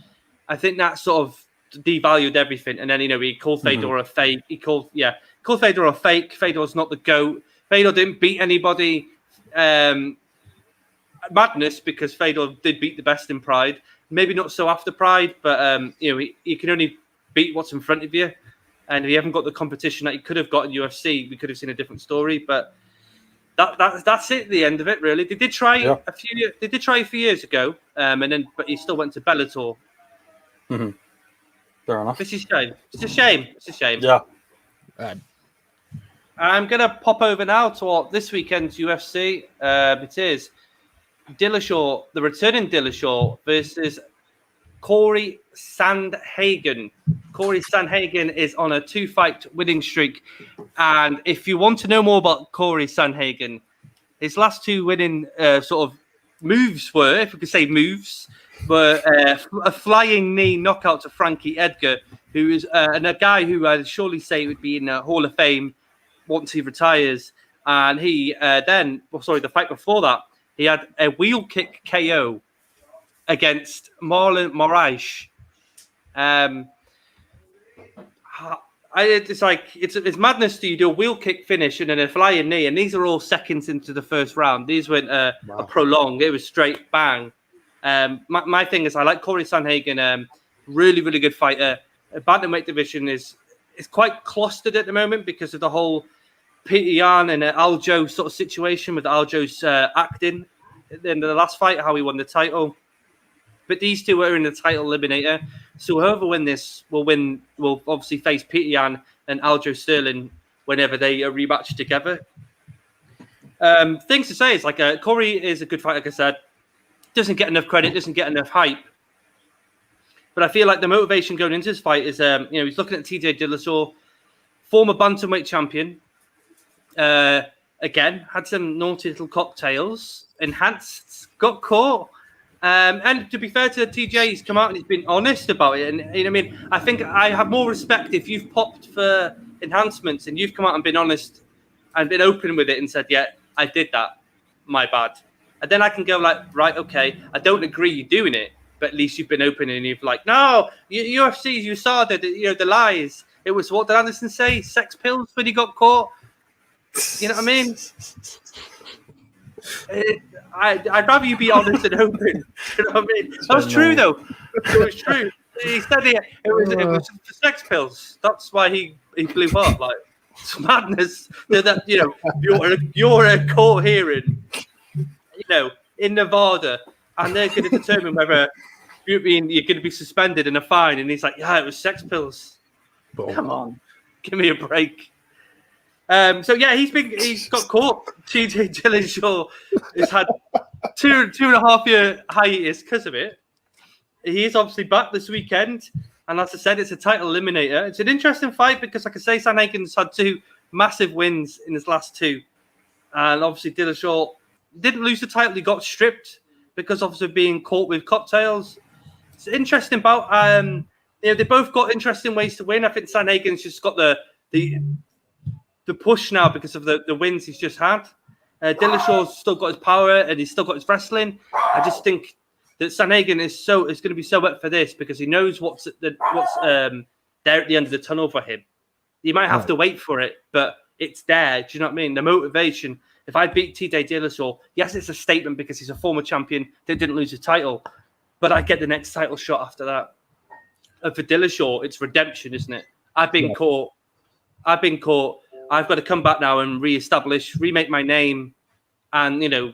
I think that sort of devalued everything. And then he called Fedor a fake. He called Fedor a fake. Fedor's not the GOAT. Fedor didn't beat anybody. Madness, because Fedor did beat the best in Pride. Maybe not so after Pride, but you can only beat what's in front of you. And if you haven't got the competition that you could have got in UFC, we could have seen a different story. But that's it. The end of it, really. They did try a few years ago, but he still went to Bellator. Fair enough. It's a shame. It's a shame. It's a shame. Yeah. I'm gonna pop over now to this weekend's UFC. It is Dillashaw, the returning Dillashaw versus Corey Sandhagen. Corey Sandhagen is on a 2-fight winning streak. And if you want to know more about Corey Sandhagen, his last 2 winning sort of moves were, if we could say moves, were a flying knee knockout to Frankie Edgar, who is a guy who I'd surely say would be in the Hall of Fame once he retires. And he the fight before that, he had a wheel kick KO against Marlon Moraes. It's madness. Do you do a wheel kick finish and then a flying knee? And these are all seconds into the first round. These weren't a prolonged. It was straight bang. My thing is I like Corey Sandhagen. Really, really good fighter. Bantamweight division is quite clustered at the moment because of the whole Peter Yan and Aljo sort of situation with Aljo's acting in the last fight, how he won the title. But these two are in the title eliminator. So whoever win this will obviously face Peter Yan and Aljo Sterling whenever they rematch together. Things to say is Corey is a good fighter, like I said. Doesn't get enough credit, doesn't get enough hype. But I feel like the motivation going into this fight is, he's looking at TJ Dillashaw, former bantamweight champion. Again, had some naughty little cocktails, enhanced, got caught. And to be fair to TJ, he's come out and he's been honest about it. And I think I have more respect if you've popped for enhancements and you've come out and been honest and been open with it and said, yeah, I did that. My bad. And then I can go right, okay, I don't agree you're doing it, but at least you've been open and you've no, UFC, you saw the lies. It was, what did Anderson say? Sex pills when he got caught. You know what I mean? I'd rather you be honest and open. You know what I mean? That was true, though. It was true. He said it was for sex pills. That's why he blew up. Like, it's madness. That you're a court hearing, in Nevada, and they're going to determine whether you're going to be suspended and a fine. And he's like, yeah, it was sex pills. Boom. Come on, give me a break. So yeah, he's got caught. TJ Dillashaw has had two and a half year hiatus because of it. He is obviously back this weekend, and as I said, it's a title eliminator. It's an interesting fight because, like I say, Sandhagen's had 2 massive wins in his last 2, and obviously Dillashaw didn't lose the title; he got stripped because obviously being caught with cocktails. It's an interesting bout. They both got interesting ways to win. I think Sandhagen's just got the push now because of the wins he's just had. Dillashaw's still got his power and he's still got his wrestling. I just think that Sandhagen is going to be so up for this because he knows what's there at the end of the tunnel for him. You might have to wait for it, but it's there. Do you know what I mean? The motivation. If I beat TJ Dillashaw, yes, it's a statement because he's a former champion that didn't lose his title, but I get the next title shot after that. And for Dillashaw, it's redemption, isn't it? I've been caught. I've got to come back now and remake my name, and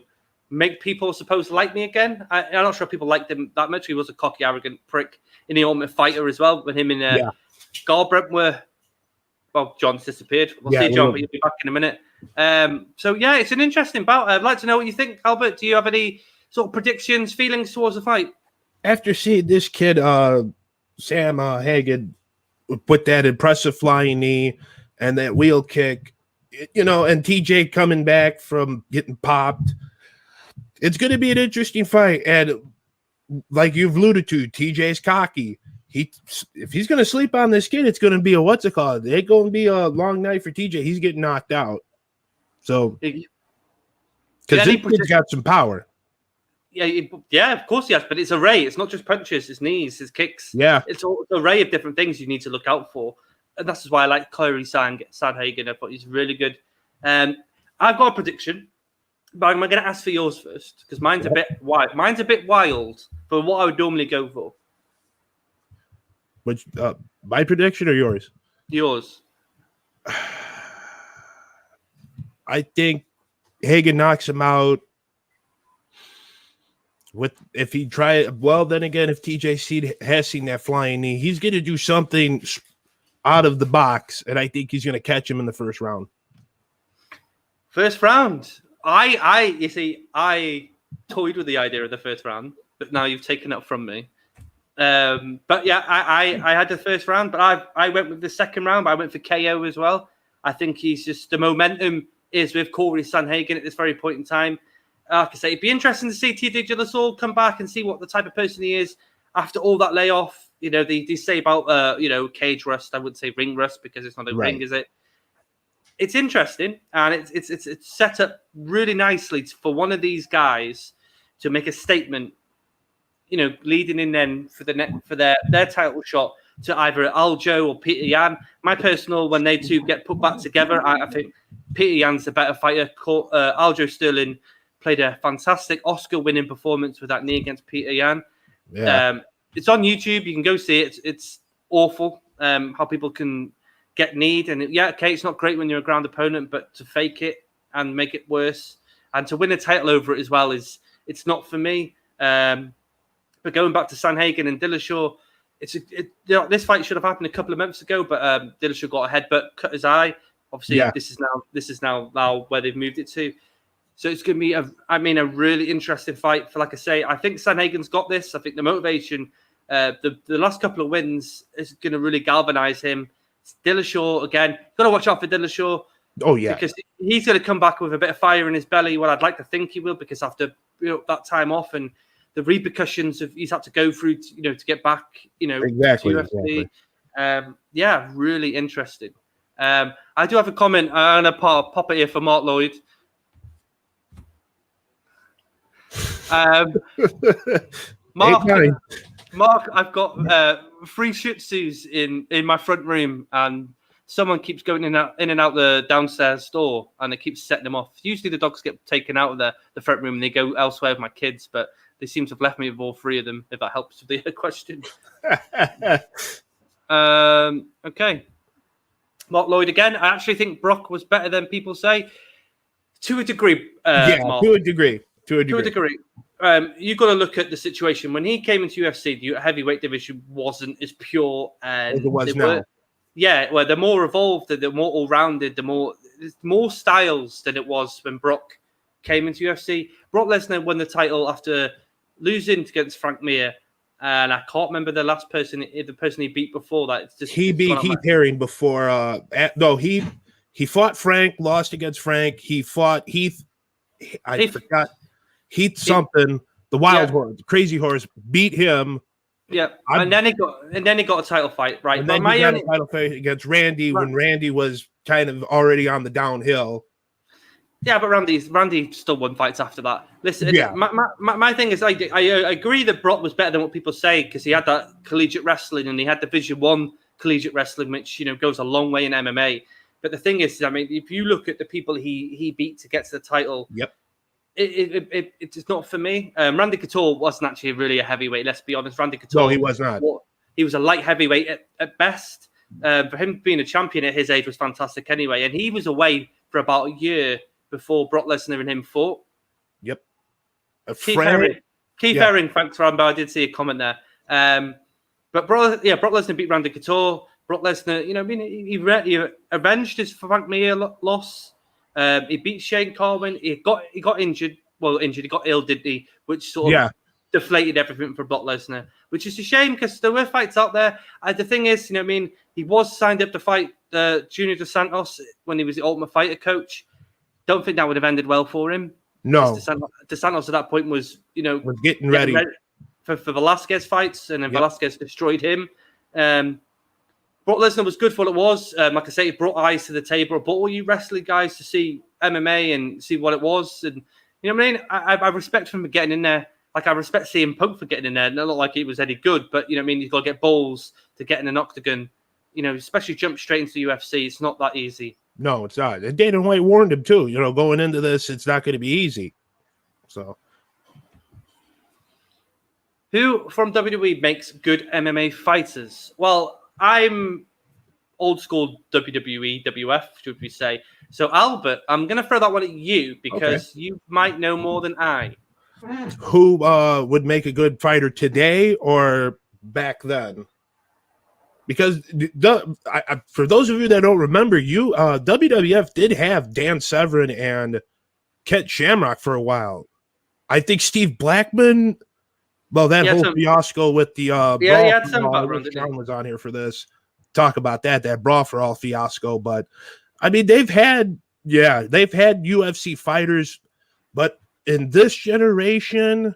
make people supposed to like me again. I'm not sure people liked him that much. He was a cocky, arrogant prick in the Ultimate Fighter as well. When him and Garbrandt were, John's disappeared. We'll see John, but he'll be back in a minute. So yeah, it's an interesting bout. I'd like to know what you think, Albert. Do you have any sort of predictions, feelings towards the fight? After seeing this kid, Sam Hagen, put that impressive flying knee and that wheel kick, and TJ coming back from getting popped, it's going to be an interesting fight. And like you've alluded to, TJ's cocky. If he's going to sleep on this kid, it's going to be a what's it called? It ain't going to be a long night for TJ. He's getting knocked out. So, because this kid's got some power. Yeah, of course he has. But it's an array. It's not just punches, it's knees, it's kicks. Yeah, it's an array of different things you need to look out for. And that's why I like Corey Sandhagen. I thought he's really good. I've got a prediction, but I'm going to ask for yours first because mine's a bit wild. Mine's a bit wild for what I would normally go for. Which my prediction or yours? Yours. I think Hagen knocks him out. If he try then again, if TJ has seen that flying knee, he's going to do something out of the box, and I think he's going to catch him in the first round. First round. I toyed with the idea of the first round, but now you've taken it from me. But yeah, I had the first round, but I went with the second round. But I went for KO as well. I think he's just the momentum is with Corey Sandhagen at this very point in time. Like I say, it'd be interesting to see TJ Dillashaw come back and see what the type of person he is after all that layoff. They say about cage rust. I wouldn't say ring rust because it's not a ring, is it? It's interesting, and it's set up really nicely for one of these guys to make a statement. Leading in then for their title shot to either Aljo or Peter Yan. My personal, when they two get put back together, I think Peter Yan's the better fighter. Aljo Sterling played a fantastic Oscar-winning performance with that knee against Peter Yan. Yeah. It's on YouTube. You can go see it. It's awful how people can get kneed. And it's not great when you're a ground opponent, but to fake it and make it worse and to win a title over it as well it's not for me. But going back to Sandhagen and Dillashaw, this fight should have happened a couple of months ago, but Dillashaw got a headbutt, cut his eye. Obviously, this is now where they've moved it to. So it's going to be a really interesting fight. For like I say, I think Sandhagen's got this. I think the motivation, the last couple of wins is going to really galvanize him. Dillashaw again, got to watch out for Dillashaw. Oh yeah, because he's going to come back with a bit of fire in his belly. Well, I'd like to think he will, because after that time off and the repercussions of he's had to go through, to get back, exactly. to UFC. Exactly. Really interesting. I do have a comment. I'm going to pop it here for Mark Lloyd. Mark, I've got 3 Shih Tzus in my front room, and someone keeps going in and out the downstairs door, and it keeps setting them off. Usually the dogs get taken out of the front room and they go elsewhere with my kids, but they seem to have left me with all three of them, if that helps with the question. Okay. Mark Lloyd again. I actually think Brock was better than people say. To a degree, Mark. To a degree. To a degree. You've got to look at the situation. When he came into UFC, the heavyweight division wasn't as pure and as it was now. Well, they're more evolved, they're more all-rounded, there's more styles than it was when Brock came into UFC. Brock Lesnar won the title after losing against Frank Mir, and I can't remember the last person, the person he beat before that. It's just he beat Heath Herring before. He fought Frank, lost against Frank. He fought Heath. I forgot Heath something. The wild horse, the crazy horse, beat him. Yeah, and then he got a title fight, right? And then he got a title fight against Randy when Randy was kind of already on the downhill. Yeah, but Randy still won fights after that. Listen, my thing is, I agree that Brock was better than what people say because he had that collegiate wrestling and he had Division 1 collegiate wrestling, which goes a long way in MMA. But the thing is, I mean, if you look at the people he beat to get to the title, yep. It's not for me. Randy Couture wasn't actually really a heavyweight. Let's be honest. Randy Couture. No, he was not. He was a light heavyweight at best. For him being a champion at his age was fantastic anyway. And he was away for about a year before Brock Lesnar and him fought. Yep. Keith Herring, thanks Rambo. I did see a comment there. But Brock Lesnar beat Randy Couture. Brock Lesnar, he avenged his Frank Mir loss. He beat Shane Carwin. He got injured. Well, he got ill, didn't he? Which sort of deflated everything for Brock Lesnar, which is a shame because there were fights out there. The thing is, he was signed up to fight Junior Dos Santos when he was the Ultimate Fighter coach. Don't think that would have ended well for him. No. Dos Santos at that point was getting ready for Velasquez fights, and then Velasquez destroyed him. Brock Lesnar was good for what it was. Like I say, it brought eyes to the table. It brought all you wrestling guys to see MMA and see what it was. And you know what I mean? I respect him for getting in there. Like I respect CM Punk for getting in there. Not like it was any good, but you know what I mean? You've got to get balls to get in an octagon. Especially jump straight into the UFC. It's not that easy. No, it's not. And Dana White warned him too. Going into this, it's not going to be easy. So, who from WWE makes good MMA fighters? Well, I'm old school WWE, WF, should we say. So, Albert, I'm going to throw that one at you because you might know more than I. Who would make a good fighter today or back then? Because for those of you that don't remember, WWF did have Dan Severn and Kent Shamrock for a while. I think Steve Blackman... Well, that whole fiasco with the he had some Sean was on here for this. Talk about that Brawl for All fiasco. But I mean, they've had UFC fighters, but in this generation,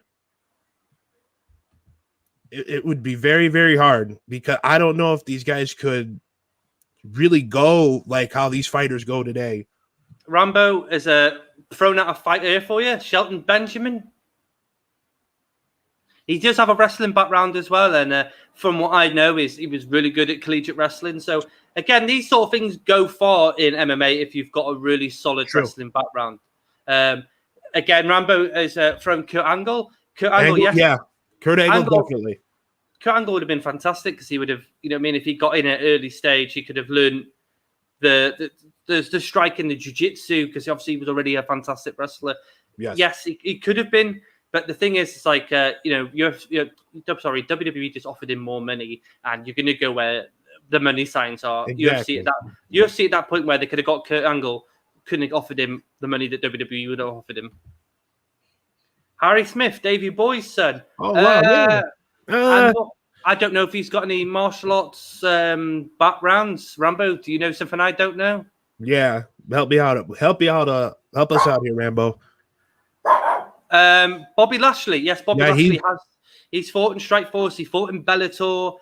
it would be very, very hard because I don't know if these guys could really go like how these fighters go today. Rambo is thrown out a fight here for you, Shelton Benjamin. He does have a wrestling background as well, and from what I know, he was really good at collegiate wrestling. So again, these sort of things go far in MMA if you've got a really solid wrestling background. Again, Rambo is from Kurt Angle. Kurt Angle, definitely. Kurt Angle would have been fantastic because he would have, if he got in at an early stage, he could have learned the striking, the jiu-jitsu, because obviously he was already a fantastic wrestler. Yes, he could have been. But the thing is, it's like, WWE just offered him more money, and you're going to go where the money signs are. Exactly. UFC at that point where they could have got Kurt Angle, couldn't have offered him the money that WWE would have offered him. Harry Smith, Davey Boy's son. Oh, wow. I don't know if he's got any martial arts backgrounds. Rambo, do you know something I don't know? Yeah, help us out here, Rambo. Bobby Lashley. Yes, Bobby Lashley he's fought in Strikeforce. He fought in Bellator.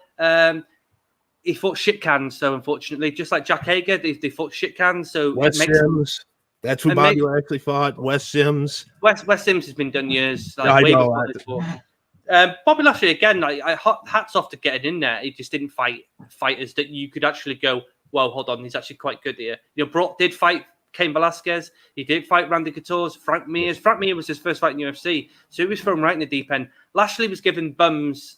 He fought shit cans, so unfortunately, just like Jack Hager, they fought shit cans. So Wes Sims. That's who Bobby actually fought. Wes Sims. Wes Sims has been done years. I know. Bobby Lashley again. Hats off to getting in there. He just didn't fight fighters that you could actually go, well, hold on, he's actually quite good here. You know, Brock did fight Cain Velasquez. He did fight Randy Couture's, Frank Mir's. Frank Mir was his first fight in UFC, so he was thrown right in the deep end. Lashley was given bums.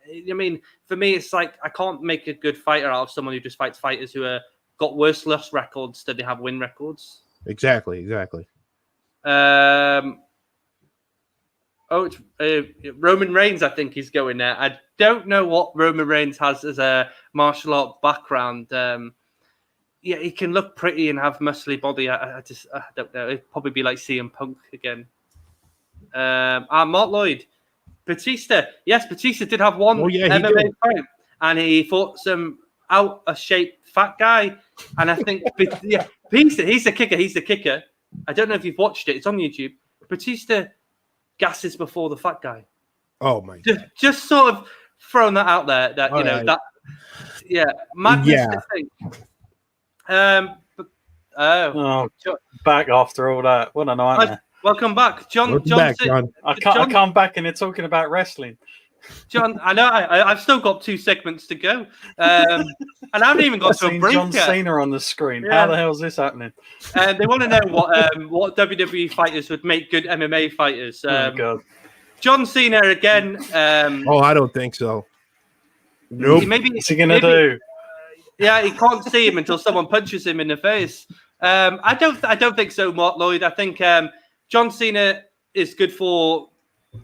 I mean, for me, it's like I can't make a good fighter out of someone who just fights fighters who are got worse loss records than they have win records. Exactly. It's Roman Reigns. I think he's going there. I don't know what Roman Reigns has as a martial art background. Yeah, he can look pretty and have muscly body. I don't know. It'd probably be like CM Punk again. Mark Lloyd, Batista. Yes, Batista did have one MMA fight, and he fought some out of shape fat guy. And I think, yeah, he's the kicker. He's the kicker. I don't know if you've watched it. It's on YouTube. Batista gasses before the fat guy. Oh my God. Just sort of throwing that out there. That you know that. Yeah, madness to think. Back after all that. What a nightmare. Welcome back, John. John. I come back and they're talking about wrestling. John, I know I've still got 2 segments to go. And I haven't even got to a break John yet. Cena on the screen. Yeah. How the hell is this happening? And they want to know what WWE fighters would make good MMA fighters. Oh, God. John Cena again. I don't think so. Nope. What's he going to do? Yeah, he can't see him until someone punches him in the face. I don't think so, Mark Lloyd. I think John Cena is good for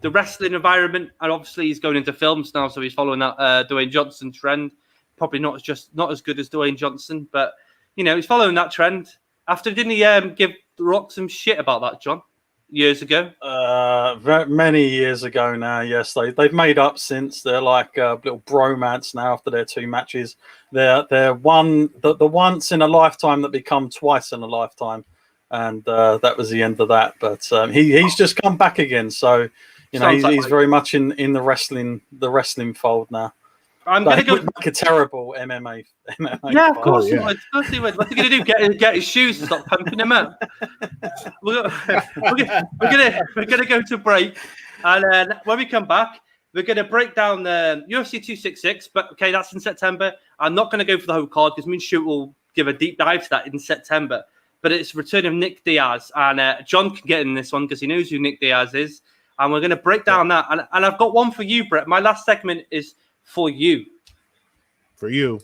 the wrestling environment, and obviously he's going into films now, so he's following that Dwayne Johnson trend. Probably not as good as Dwayne Johnson, but you know he's following that trend. After didn't he give The Rock some shit about that, John, years ago? Many years ago now. Yes, they've made up since. They're like a little bromance now after their 2 matches. They're the once in a lifetime that become twice in a lifetime, and that was the end of that. But he's just come back again, so. You know, he's very much in the wrestling fold now. I'm going to go like a terrible MMA. Yeah, of course he would. Of course he would. What's he going to do? Get his shoes and stop pumping him up? We're going to go to break, and then when we come back, we're going to break down the UFC 266. But okay, that's in September. I'm not going to go for the whole card because me and Shoot will give a deep dive to that in September. But it's return of Nick Diaz, and John can get in this one because he knows who Nick Diaz is. And we're going to break down that. And I've got one for you, Brett. My last segment is for you. For you.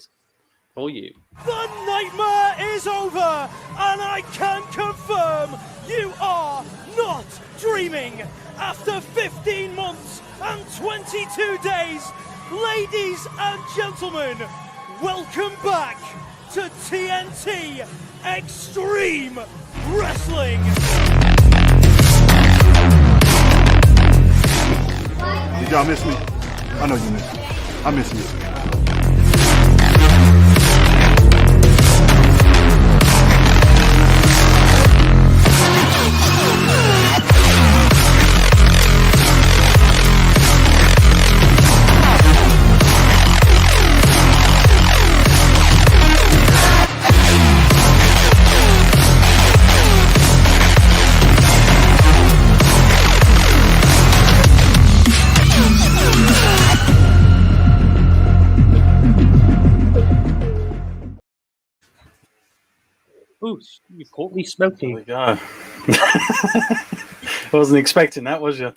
For you. The nightmare is over. And I can confirm you are not dreaming. After 15 months and 22 days, ladies and gentlemen, welcome back to TNT Extreme Wrestling. Did y'all miss me? I know you miss me. I miss you. Ooh, you caught me smoking. There we go. Wasn't expecting that, was you?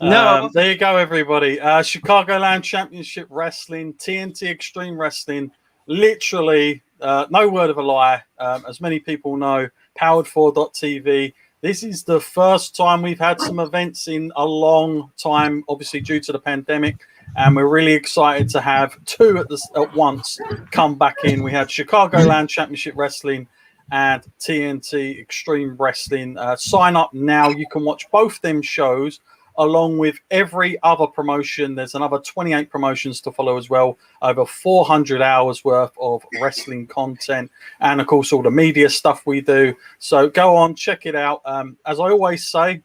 No. There you go, everybody. Chicagoland Championship Wrestling, TNT Extreme Wrestling. Literally, no word of a lie. As many people know, powered4.tv. This is the first time we've had some events in a long time, obviously due to the pandemic. And we're really excited to have 2 at once come back in. We had Chicagoland Championship Wrestling and TNT Extreme Wrestling. Sign up now. You can watch both them shows along with every other promotion. There's another 28 promotions to follow as well. Over 400 hours worth of wrestling content. And, of course, all the media stuff we do. So go on, check it out. As I always say,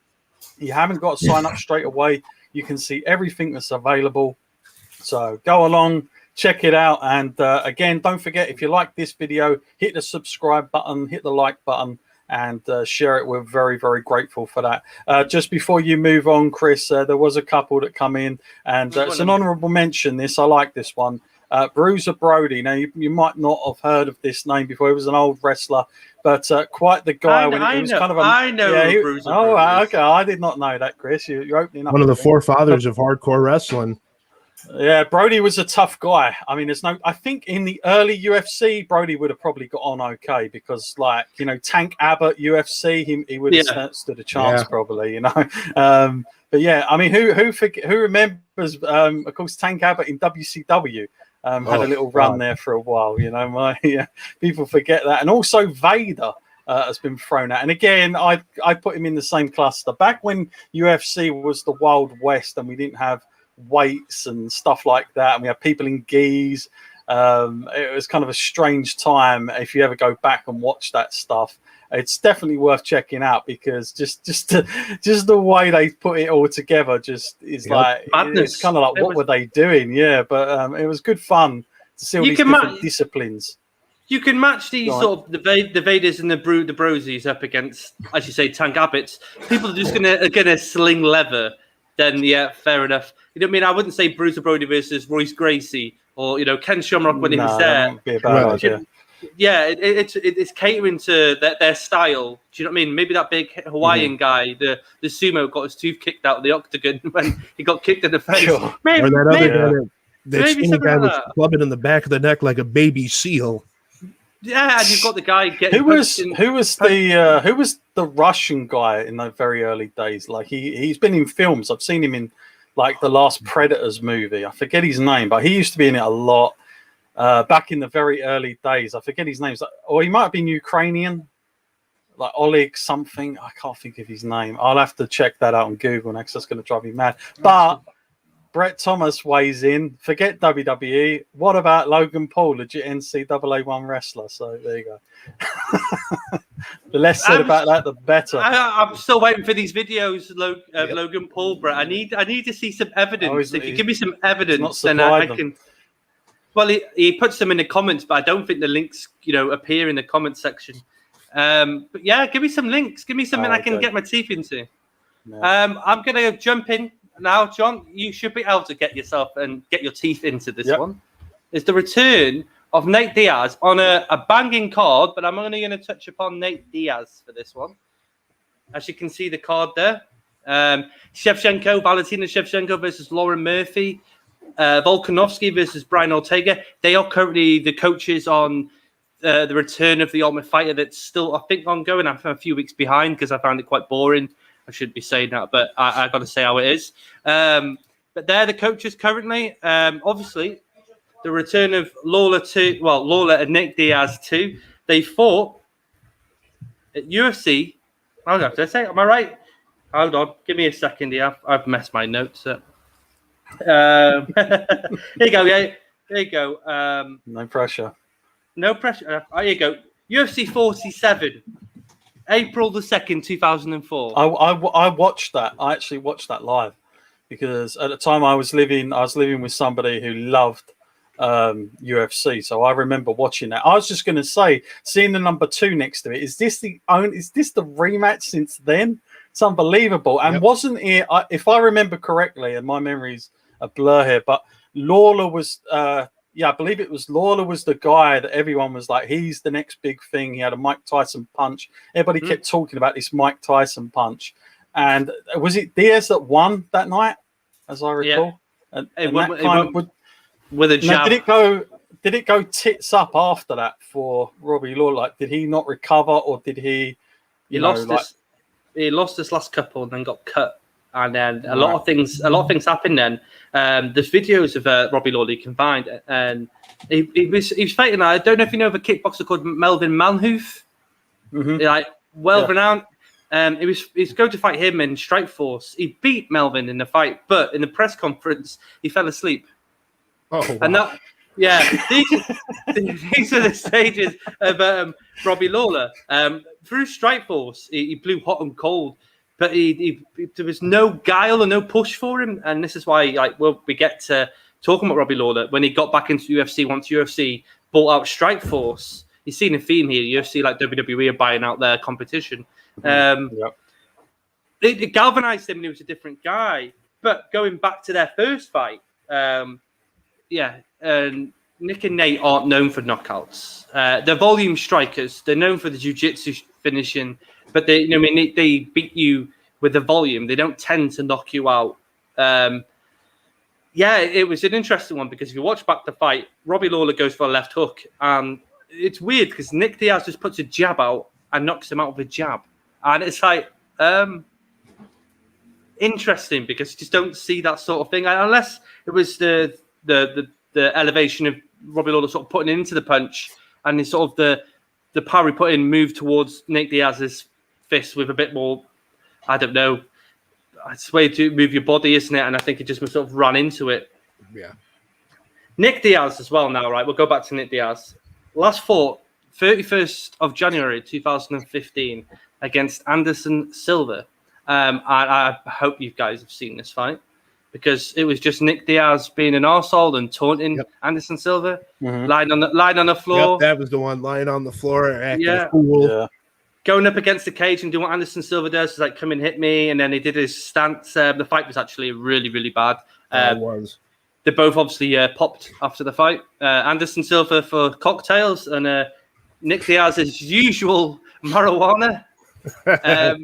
you haven't got to sign up straight away. You can see everything that's available. So go along, check it out. And again, don't forget, if you like this video, hit the subscribe button, hit the like button, and share it. We're very, very grateful for that. Just before you move on, Chris, there was a couple that come in, and it's an honourable mention. I like this one. Bruiser Brody. Now, you might not have heard of this name before. He was an old wrestler, but quite the guy. I know who Bruiser Oh, Brody is. okay. I did not know that, Chris. You're opening up. One of the forefathers of hardcore wrestling. Yeah, Brody was a tough guy. I mean, I think in the early UFC, Brody would have probably got on okay because, like, you know, Tank Abbott UFC, he would have stood a chance probably, you know. But yeah, I mean, who remembers? Of course, Tank Abbott in WCW had a little run there for a while. You know, people forget that, and also Vader. Has been thrown out, and again, I put him in the same cluster. Back when UFC was the Wild West, and we didn't have weights and stuff like that, and we had people in gis. It was kind of a strange time. If you ever go back and watch that stuff, it's definitely worth checking out because just the way they put it all together is like madness. It's kind of like what were they doing? Yeah, but it was good fun to see all these different disciplines. You can match these sort of the Vaders and the Brosies up against, as you say, Tank Abbotts. People are just gonna sling leather. Then yeah, fair enough. You know what I mean? I wouldn't say Bruiser Brody versus Royce Gracie or Ken Shamrock when he was there. Be a bad idea. Yeah, it's catering to their style. Do you know what I mean? Maybe that big Hawaiian guy, the sumo, got his tooth kicked out of the octagon when he got kicked in the face. Sure. Maybe, or that other guy, that skinny guy was clubbing in the back of the neck like a baby seal. Yeah, and you've got the guy getting who was the Russian guy in the very early days? Like he's been in films. I've seen him in like the last Predators movie. I forget his name, but he used to be in it a lot back in the very early days. I forget his name, or he might have been Ukrainian, like Oleg something. I can't think of his name. I'll have to check that out on Google next. That's going to drive me mad. But Brett Thomas weighs in. Forget WWE. What about Logan Paul, legit NCAA 1 wrestler? So there you go. The less said about that, the better. I'm still waiting for these videos, Logan Paul, Brett. I need to see some evidence. If you give me some evidence, then I can. Well, he puts them in the comments, but I don't think the links, appear in the comment section. But yeah, give me some links. Give me something I can get my teeth into. Yeah. I'm gonna jump in. Now, John, you should be able to get your teeth into this one. It's the return of Nate Diaz on a banging card, but I'm only going to touch upon Nate Diaz for this one. As you can see the card there. Valentina Shevchenko versus Lauren Murphy. Volkanovski versus Brian Ortega. They are currently the coaches on the return of the Ultimate Fighter that's still, I think, ongoing. I'm a few weeks behind because I found it quite boring. I shouldn't be saying that, but I got to say how it is. But they're the coaches currently. Obviously, the return of Lawler and Nick Diaz too. They fought at UFC. Hold on, did I say? Am I right? Hold on, give me a second here. I've messed my notes up. Here you go. Yeah, there you go. No pressure. No pressure. Here you go. UFC 47. April the 2nd, 2004. I watched that. I actually watched that live because at the time I was living with somebody who loved UFC. So I remember watching that. I was just going to say, seeing the number 2 next to it, is this the rematch since then? It's unbelievable. And wasn't it, if I remember correctly, and my memory's a blur here, but Lawler was I believe it was Lawler was the guy that everyone was like, he's the next big thing. He had a Mike Tyson punch. Everybody kept talking about this Mike Tyson punch. And was it Diaz that won that night, as I recall? Yeah. With a jab. Did it go tits up after that for Robbie Lawler? Like, did he not recover, or did he? He lost this last couple and then got cut. And then a lot of things happened then. There's videos of Robbie Lawler you can find, and he was fighting. I don't know if you know of a kickboxer called Melvin Manhoef, renowned. He's going to fight him in Strikeforce. He beat Melvin in the fight, but in the press conference he fell asleep. Oh, wow. And that, these are the stages of Robbie Lawler. Through Strikeforce, he blew hot and cold. But there was no guile or no push for him, and this is why, we get to talking about Robbie Lawler when he got back into UFC. Once UFC bought out Strikeforce, you've seen a theme here. UFC, like WWE, are buying out their competition. It galvanized him, and he was a different guy. But going back to their first fight, and Nick and Nate aren't known for knockouts. They're volume strikers. They're known for the jiu-jitsu finishing, but they beat you with the volume. They don't tend to knock you out. It was an interesting one because if you watch back the fight, Robbie Lawler goes for a left hook, and it's weird because Nick Diaz just puts a jab out and knocks him out with a jab, and it's like interesting because you just don't see that sort of thing unless it was the elevation of Robbie Lawler sort of putting into the punch and the sort of the power he put in moved towards Nick Diaz's fist with a bit more, I don't know, it's a way to move your body, isn't it? And I think he just sort of ran into it. Yeah. Nick Diaz as well now, right? We'll go back to Nick Diaz. Last fought, 31st of January 2015 against Anderson Silva. I hope you guys have seen this fight because it was just Nick Diaz being an arsehole and taunting Anderson Silva, lying on the floor. Yep, that was the one, lying on the floor, acting a fool. Yeah. Going up against the cage and doing what Anderson Silva does is like, come and hit me. And then he did his stance. The fight was actually really, really bad. It was. They both obviously popped after the fight. Anderson Silva for cocktails and Nick Diaz's usual marijuana. At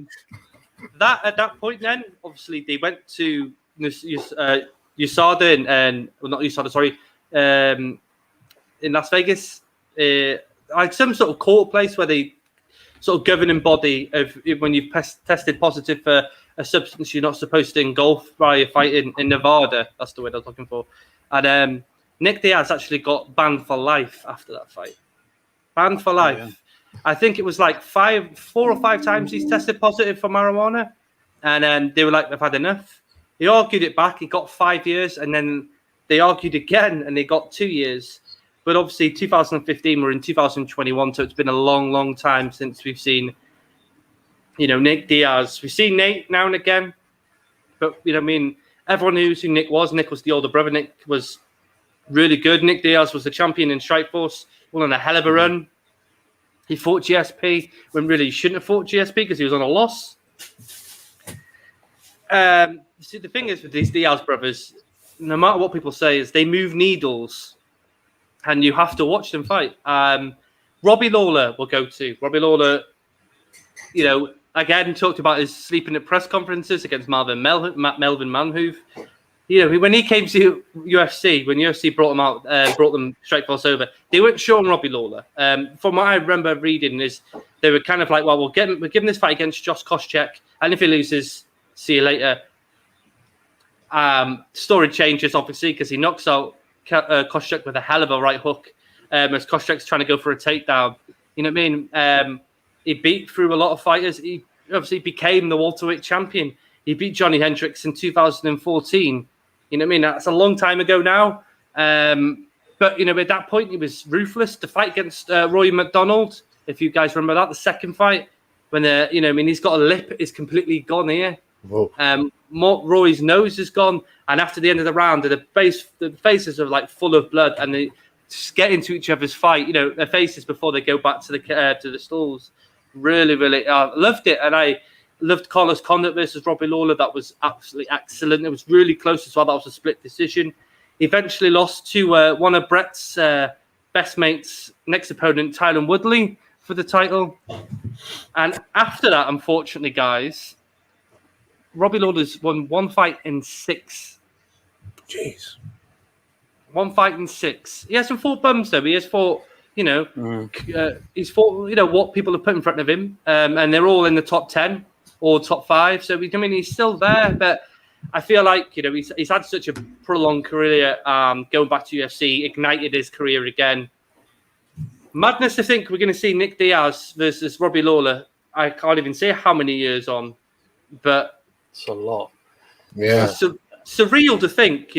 that point, then obviously they went to USADA and not USADA, sorry, in Las Vegas. Like some sort of court place where they sort of governing body of when you've tested positive for a substance you're not supposed to engulf by a fight in Nevada. That's the word I was looking for. And Nick Diaz actually got banned for life after that fight. Banned for life. Yeah. I think it was like 4 or 5 times he's tested positive for marijuana. And they were like, they've had enough. He argued it back. He got 5 years. And then they argued again and they got 2 years. But obviously 2015, we're in 2021. So it's been a long, long time since we've seen, Nick Diaz. We've seen Nate now and again. But, everyone knows who Nick was. Nick was the older brother. Nick was really good. Nick Diaz was the champion in Strikeforce. Went on a hell of a run. He fought GSP when really he shouldn't have fought GSP because he was on a loss. See, the thing is with these Diaz brothers, no matter what people say, is they move needles and you have to watch them fight. Robbie Lawler will go to. Robbie Lawler, again, talked about his sleeping at press conferences against Melvin Manhoef. When he came to UFC, when UFC brought him out, brought them Strikeforce over, they weren't showing Robbie Lawler. From what I remember reading, is they were kind of like, well, we're giving this fight against Josh Koscheck, and if he loses, see you later. Story changes, obviously, because he knocks out Koscheck with a hell of a right hook as Koscheck's trying to go for a takedown. You know what I mean? He beat through a lot of fighters. He obviously became the welterweight champion. He beat Johnny Hendricks in 2014. You know what I mean? That's a long time ago now. But, at that point, he was ruthless. The fight against Roy McDonald, if you guys remember that, the second fight, when, he's got a lip, is completely gone here. Roy's nose is gone. And after the end of the round, the faces are like full of blood and they just get into each other's fight, their faces before they go back to the stalls. Really, really loved it. And I loved Carlos Condit versus Robbie Lawler. That was absolutely excellent. It was really close as well. That was a split decision. Eventually lost to one of Brett's best mates, next opponent, Tyron Woodley, for the title. And after that, unfortunately, guys, Robbie Lawler's won 1 fight in 6. Jeez. 1 fight in 6. He hasn't fought bums, though. He has fought, he's fought, what people have put in front of him. And they're all in the top 10 or top 5. So, he's still there. But I feel like, he's had such a prolonged career. Going back to UFC, ignited his career again. Madness to think we're going to see Nick Diaz versus Robbie Lawler. I can't even say how many years on. But it's a lot. Yeah. Surreal to think,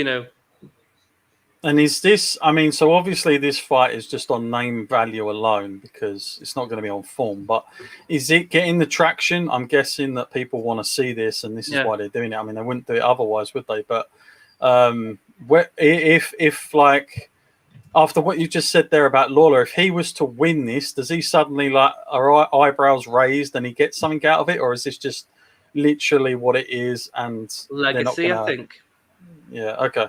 And is this, so obviously this fight is just on name value alone because it's not going to be on form, but is it getting the traction? I'm guessing that people want to see this and this is why they're doing it. They wouldn't do it otherwise, would they? But if like, after what you just said there about Lawler, if he was to win this, does he suddenly are eyebrows raised and he gets something out of it? Or is this just literally what it is and legacy, I think. Yeah, okay.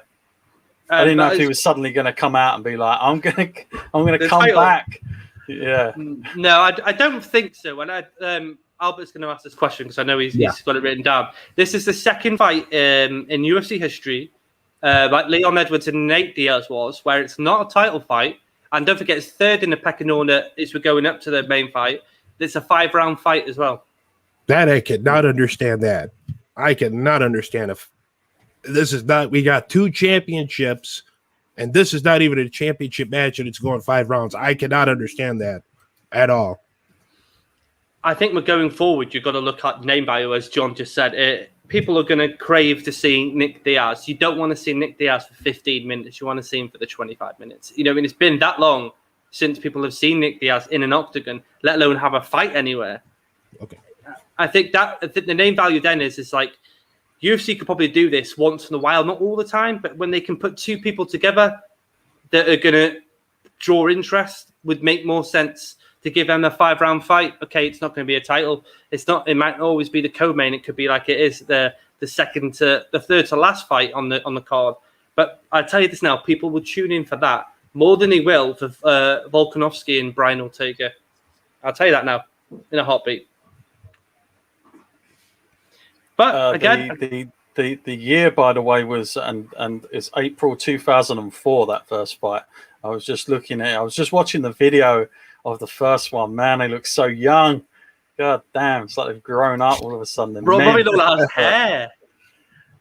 I didn't know if he was suddenly going to come out and be like, "I'm gonna come title. back." Yeah. No, I don't think so. And Albert's going to ask this question because I know he's got it written down. This is the second fight in UFC history, like Leon Edwards and Nate Diaz was, where it's not a title fight. And don't forget, it's third in the pecking order as we're going up to the main fight. It's a 5-round fight as well. That I could not understand that. I cannot understand if this is not, we got 2 championships and this is not even a championship match and it's going 5 rounds. I cannot understand that at all. I think we're going forward. You've got to look at name value, as John just said. People are going to crave to see Nick Diaz. You don't want to see Nick Diaz for 15 minutes. You want to see him for the 25 minutes. You know, I mean, it's been that long since people have seen Nick Diaz in an octagon, let alone have a fight anywhere. Okay. I think the name value then is like UFC could probably do this once in a while, not all the time, but when they can put 2 people together that are going to draw interest, would make more sense to give them a 5-round fight. Okay, it's not going to be a title. It's not. It might always be the co-main. It could be like it is the third to last fight on the card. But I tell you this now, people will tune in for that more than they will for Volkanovski and Brian Ortega. I'll tell you that now in a heartbeat. But again, the year, by the way, was and it's April 2004. That first fight. I was just looking at. I was just watching the video of the first one. Man, they look so young. God damn, it's like they've grown up all of a sudden. Robbie Lawler has hair.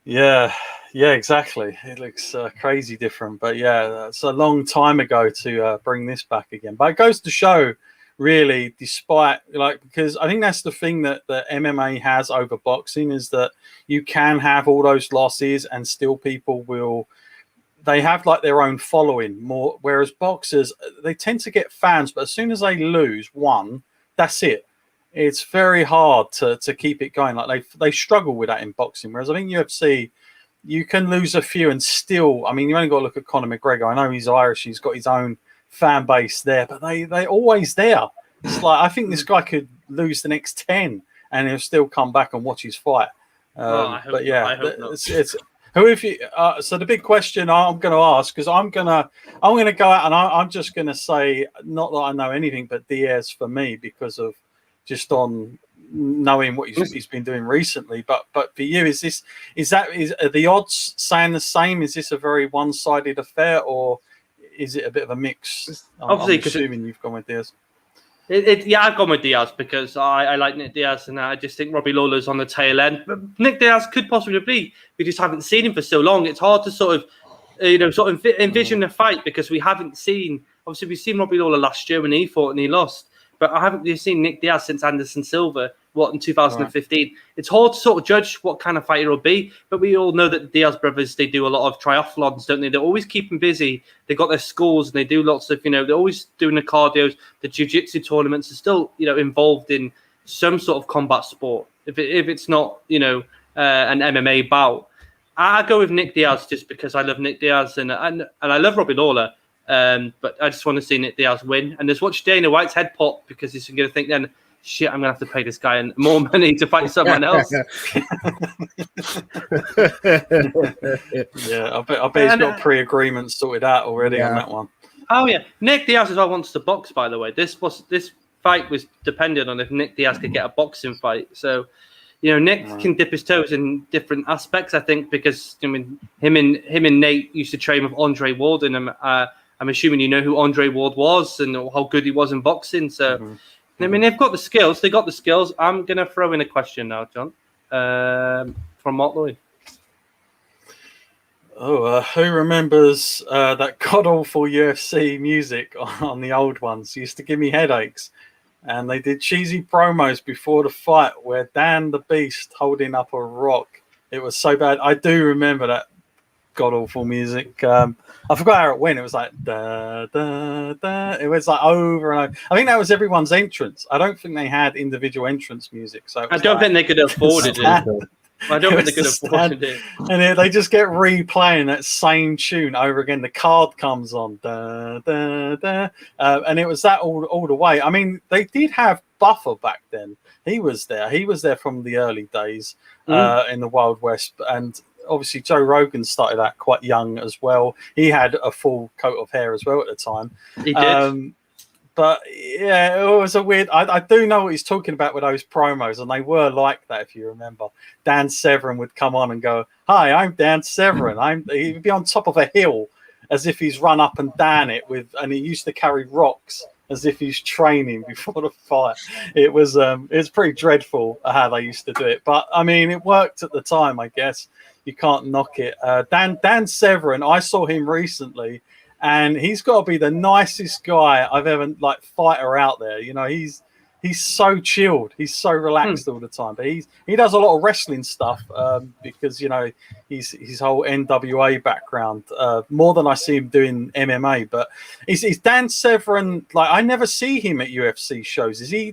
Yeah, exactly. It looks crazy different. But yeah, it's a long time ago to bring this back again. But it goes to show, really, despite, because I think that's the thing that the MMA has over boxing, is that you can have all those losses and still people will, they have like their own following more, whereas boxers, they tend to get fans, but as soon as they lose one, that's it. It's very hard to keep it going. Like they struggle with that in boxing, whereas I think UFC, you can lose a few and still, I mean, you only got to look at Conor McGregor. I know he's Irish, he's got his own fan base there, but they're always there. It's like, I think this guy could lose the next 10 and he'll still come back and watch his fight. But yeah, it's who if you so the big question I'm going to ask, because I'm going to go out and I'm just going to say, not that I know anything but Diaz for me, because of just on knowing what he's been doing recently. But for you, are the odds saying the same? Is this a very one-sided affair, or is it a bit of a mix? Obviously, I'm assuming you've gone with Diaz. Yeah, I've gone with Diaz because I like Nick Diaz, and I just think Robbie Lawler's on the tail end. But Nick Diaz could possibly be. We just haven't seen him for so long. It's hard to sort of envision a fight because we haven't seen. Obviously, we've seen Robbie Lawler last year when he fought and he lost, but I haven't really seen Nick Diaz since Anderson Silva. In 2015. Right. It's hard to sort of judge what kind of fighter he'll be, but we all know that the Diaz brothers, they do a lot of triathlons, don't they? They're always keeping busy. They got their schools and they do lots of, they're always doing the cardios, the jiu-jitsu tournaments are still, involved in some sort of combat sport. If it's not, an MMA bout. I go with Nick Diaz just because I love Nick Diaz and I love Robbie Lawler. But I just want to see Nick Diaz win. And just watch Dana White's head pop because he's going to think then, shit, I'm going to have to pay this guy more money to fight someone else. Yeah, I bet he's got pre-agreement sorted out already on that one. Oh, yeah. Nick Diaz as well wants to box, by the way. This fight was dependent on if Nick Diaz could get a boxing fight. So, Nick can dip his toes in different aspects, I think, because, him and Nate used to train with Andre Ward, and I'm assuming you know who Andre Ward was and how good he was in boxing. So, I mean, they've got the skills. They got the skills. I'm going to throw in a question now, John, from Mark Lloyd. Who remembers that god-awful UFC music on the old ones? It used to give me headaches. And they did cheesy promos before the fight where Dan the Beast holding up a rock. It was so bad. I do remember that god-awful music. I forgot how it went. It was like da da da. It was like over and over. I think that was everyone's entrance. I don't think they had individual entrance music. So I don't think they could afford it. I don't think they could afford it. And they just get replaying that same tune over again. The card comes on, da da da, and it was that all the way. I mean, they did have Buffer back then. He was there. He was there from the early days in the Wild West, and obviously Joe Rogan started out quite young as well. He had a full coat of hair as well at the time. He did. But yeah, it was a weird. I do know what he's talking about with those promos, and they were like that. If you remember, Dan Severn would come on and go, "Hi, I'm Dan Severn." He'd be on top of a hill as if he's run up and down it and he used to carry rocks as if he's training before the fight. It was pretty dreadful how they used to do it, but I mean, it worked at the time. I guess you can't knock it. Dan Severn, I saw him recently. And he's got to be the nicest guy I've ever fighter out there. You know, he's so chilled, he's so relaxed all the time. But he does a lot of wrestling stuff because you know his whole NWA background more than I see him doing MMA. But is Dan Severn I never see him at UFC shows? Is he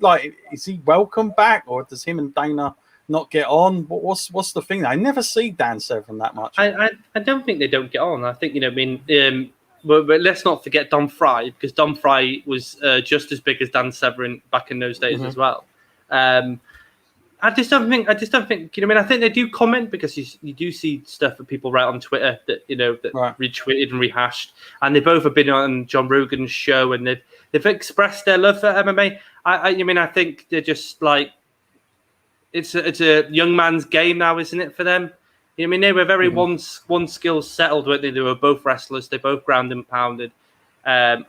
welcome back, or does him and Dana not get on? What's the thing? I never see Dan Severn that much. I don't think they don't get on. I think But let's not forget Don Fry, because Don Fry was just as big as Dan Severn back in those days as well. I just don't think. I think they do comment, because you do see stuff that people write on Twitter that retweeted and rehashed, and they both have been on John Rogan's show, and they've expressed their love for MMA. I think they're just it's a young man's game now, isn't it, for them? They were very one skill settled, weren't they? They were both wrestlers. They both ground and pounded. I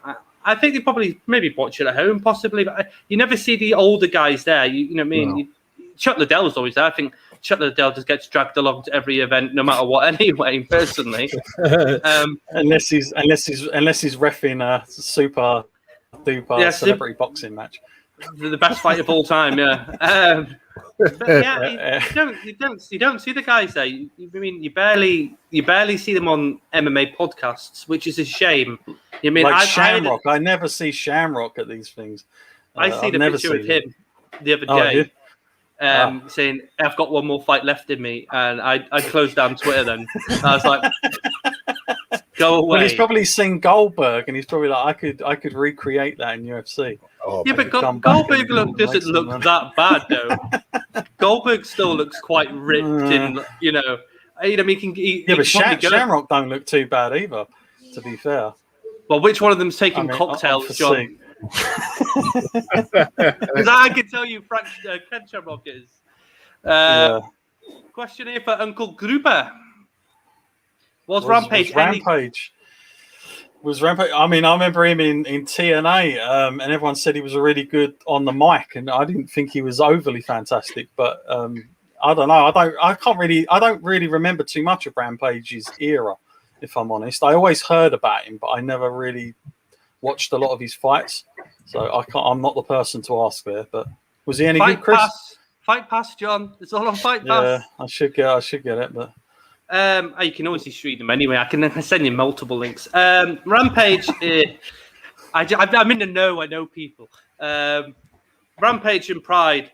think they probably maybe watch it at home, possibly. But you never see the older guys there. Chuck Liddell's always there. I think Chuck Liddell just gets dragged along to every event, no matter what. Anyway, personally, unless he's reffing a super duper celebrity boxing match. The best fight of all time, yeah. But yeah, you don't see the guys there. You barely see them on MMA podcasts, which is a shame. Shamrock. I never see Shamrock at these things. I see the picture of him the other day, saying, "I've got one more fight left in me," and I closed down Twitter. Then I was like, "Go away." Well, he's probably seen Goldberg, and he's probably like, "I could recreate that in UFC." Yeah, but Goldberg doesn't look that bad though. Goldberg still looks quite ripped, and but Shamrock don't look too bad either. To be fair, well, which one of them's taking cocktails, John? Because I can tell you, Ken Shamrock is. Question here for Uncle Gruber. Was Rampage? I mean, I remember him in TNA, and everyone said he was really good on the mic, and I didn't think he was overly fantastic. But I don't know. I don't really remember too much of Rampage's era, if I'm honest. I always heard about him, but I never really watched a lot of his fights, so I'm not the person to ask there. But was he any good, Chris? Fight Pass, John. It's all on Fight Pass. Yeah, I should get it, but. You can always stream them anyway. I can send you multiple links. Rampage, I'm in the know. I know people. Rampage and Pride,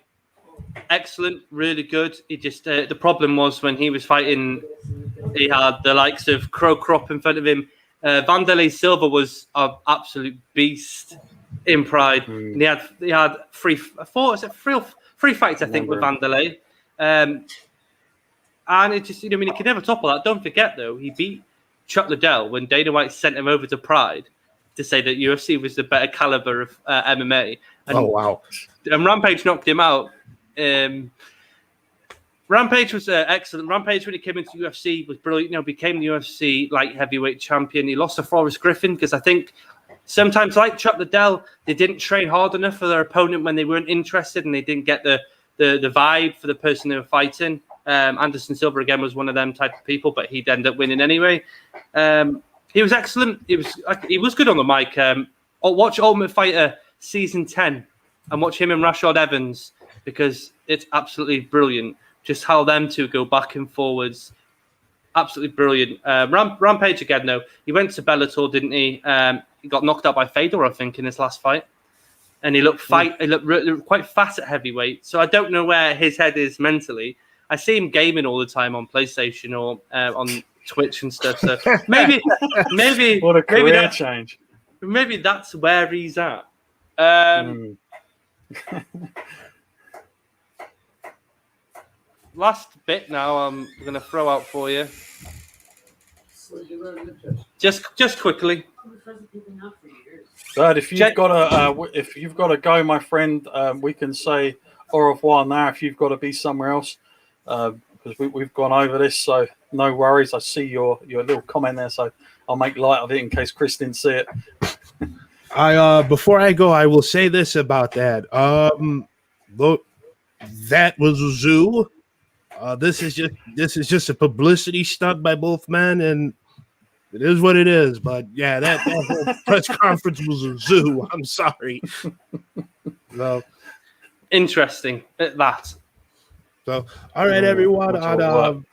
excellent, really good. He just the problem was when he was fighting, he had the likes of Crow Crop in front of him. Vanderlei Silva was an absolute beast in Pride. And he had three fights, I think, with Vanderlei. And it just, he could never topple that. Don't forget, though, he beat Chuck Liddell when Dana White sent him over to Pride to say that UFC was the better caliber of MMA. And, wow. And Rampage knocked him out. Rampage was excellent. Rampage, when he came into UFC, was brilliant. Became the UFC light heavyweight champion. He lost to Forrest Griffin because I think sometimes, like Chuck Liddell, they didn't train hard enough for their opponent when they weren't interested, and they didn't get the vibe for the person they were fighting. Anderson Silva again was one of them type of people, but he'd end up winning anyway. He was excellent. He was good on the mic. Watch Ultimate Fighter season 10 and watch him and Rashad Evans, because it's absolutely brilliant. Just how them two go back and forwards. Absolutely brilliant. Rampage again, though. He went to Bellator, didn't he? He got knocked out by Fedor, I think, in his last fight. And he looked quite fat at heavyweight. So I don't know where his head is mentally. I see him gaming all the time on PlayStation or on Twitch and stuff. So maybe what a career change. Maybe that's where he's at. last bit now. I'm going to throw out for you. Just quickly. But if you've got to go, my friend, we can say au revoir now. If you've got to be somewhere else, because we've gone over this, so no worries. I see your little comment there, so I'll make light of it in case Chris didn't see it. Before I go, I will say this about that. Look, that was a zoo. This is just a publicity stunt by both men, and it is what it is. But yeah, that whole press conference was a zoo. I'm sorry. So interesting at that. So all right, everyone.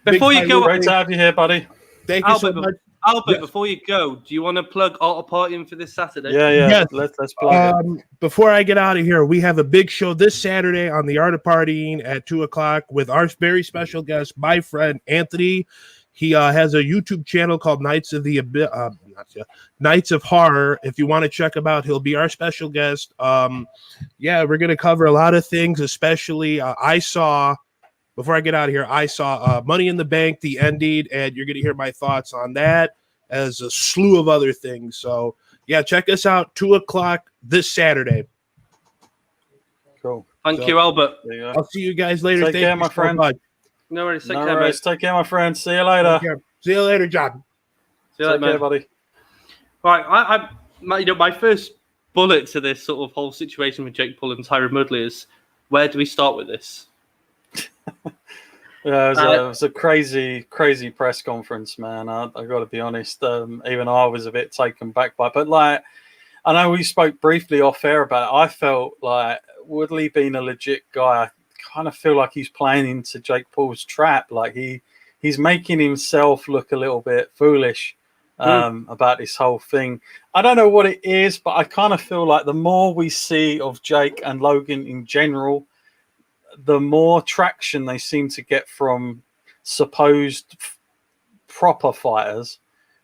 Before you go, great to have you here, buddy. Thank you so much. Albert, yes. Before you go, do you want to plug Auto Partying for this Saturday? Yeah. Yes. Let's plug it. Before I get out of here, we have a big show this Saturday on the Art of Partying at 2:00 with our very special guest, my friend Anthony. He has a YouTube channel called Nights of Horror. If you want to check him out, he'll be our special guest. Yeah, we're gonna cover a lot of things, especially before I get out of here, I saw Money in the Bank, the ending, and you're going to hear my thoughts on that as a slew of other things. So, yeah, check us out, 2:00 this Saturday. Cool. Thank you, Albert. I'll see you guys later. Take care, my friend. No worries. Take care, mate. Take care, my friend. See you later. See you later, John. See you later, Take care, buddy. Right, my first bullet to this sort of whole situation with Jake Paul and Tyron Woodley is, where do we start with this? Yeah, it was a crazy press conference, man. I got to be honest. Even I was a bit taken back by it. But, like, I know we spoke briefly off air about it. I felt like Woodley being a legit guy, I kind of feel like he's playing into Jake Paul's trap. Like, he's making himself look a little bit foolish about this whole thing. I don't know what it is, but I kind of feel like the more we see of Jake and Logan in general, the more traction they seem to get from supposed proper fighters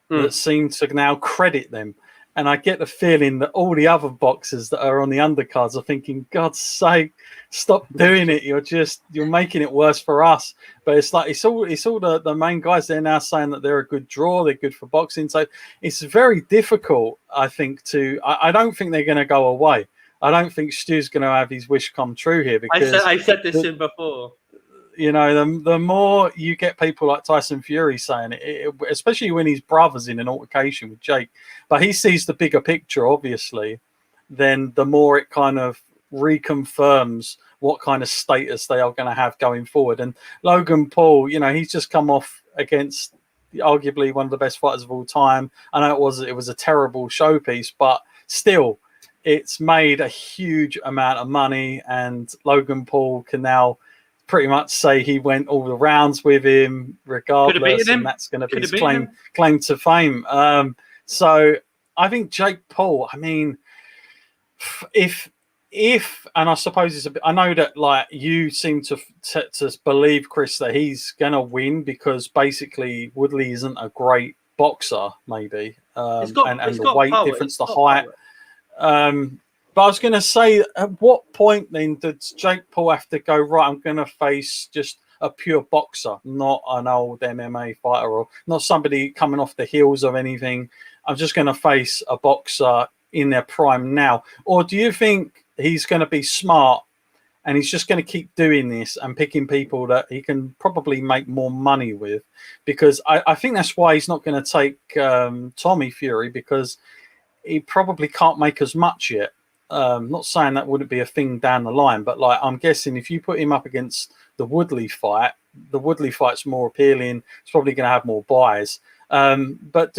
that seem to now credit them. And I get the feeling that all the other boxers that are on the undercards are thinking, God's sake, stop doing it. You're making it worse for us. But it's like, it's all the main guys there now saying that they're a good draw. They're good for boxing. So it's very difficult, I think, I don't think they're going to go away. I don't think Stu's going to have his wish come true here, because I said this in before. You know, the more you get people like Tyson Fury saying it, especially when his brother's in an altercation with Jake, but he sees the bigger picture, obviously, then the more it kind of reconfirms what kind of status they are going to have going forward. And Logan Paul, you know, he's just come off against arguably one of the best fighters of all time. I know it was a terrible showpiece, but still, it's made a huge amount of money, and Logan Paul can now pretty much say he went all the rounds with him regardless, and that's going to be his claim to fame. So I think Jake Paul, I mean, if and I suppose it's a bit, I know that like you seem to believe, Chris, that he's going to win because basically Woodley isn't a great boxer, maybe, and the weight difference, the height. But I was going to say, at what point then does Jake Paul have to go, right, I'm going to face just a pure boxer, not an old MMA fighter or not somebody coming off the heels of anything. I'm just going to face a boxer in their prime now. Or do you think he's going to be smart and he's just going to keep doing this and picking people that he can probably make more money with? Because I think that's why he's not going to take Tommy Fury, because he probably can't make as much yet. Not saying that wouldn't be a thing down the line, but like I'm guessing if you put him up against the Woodley fight's more appealing. It's probably going to have more buys. But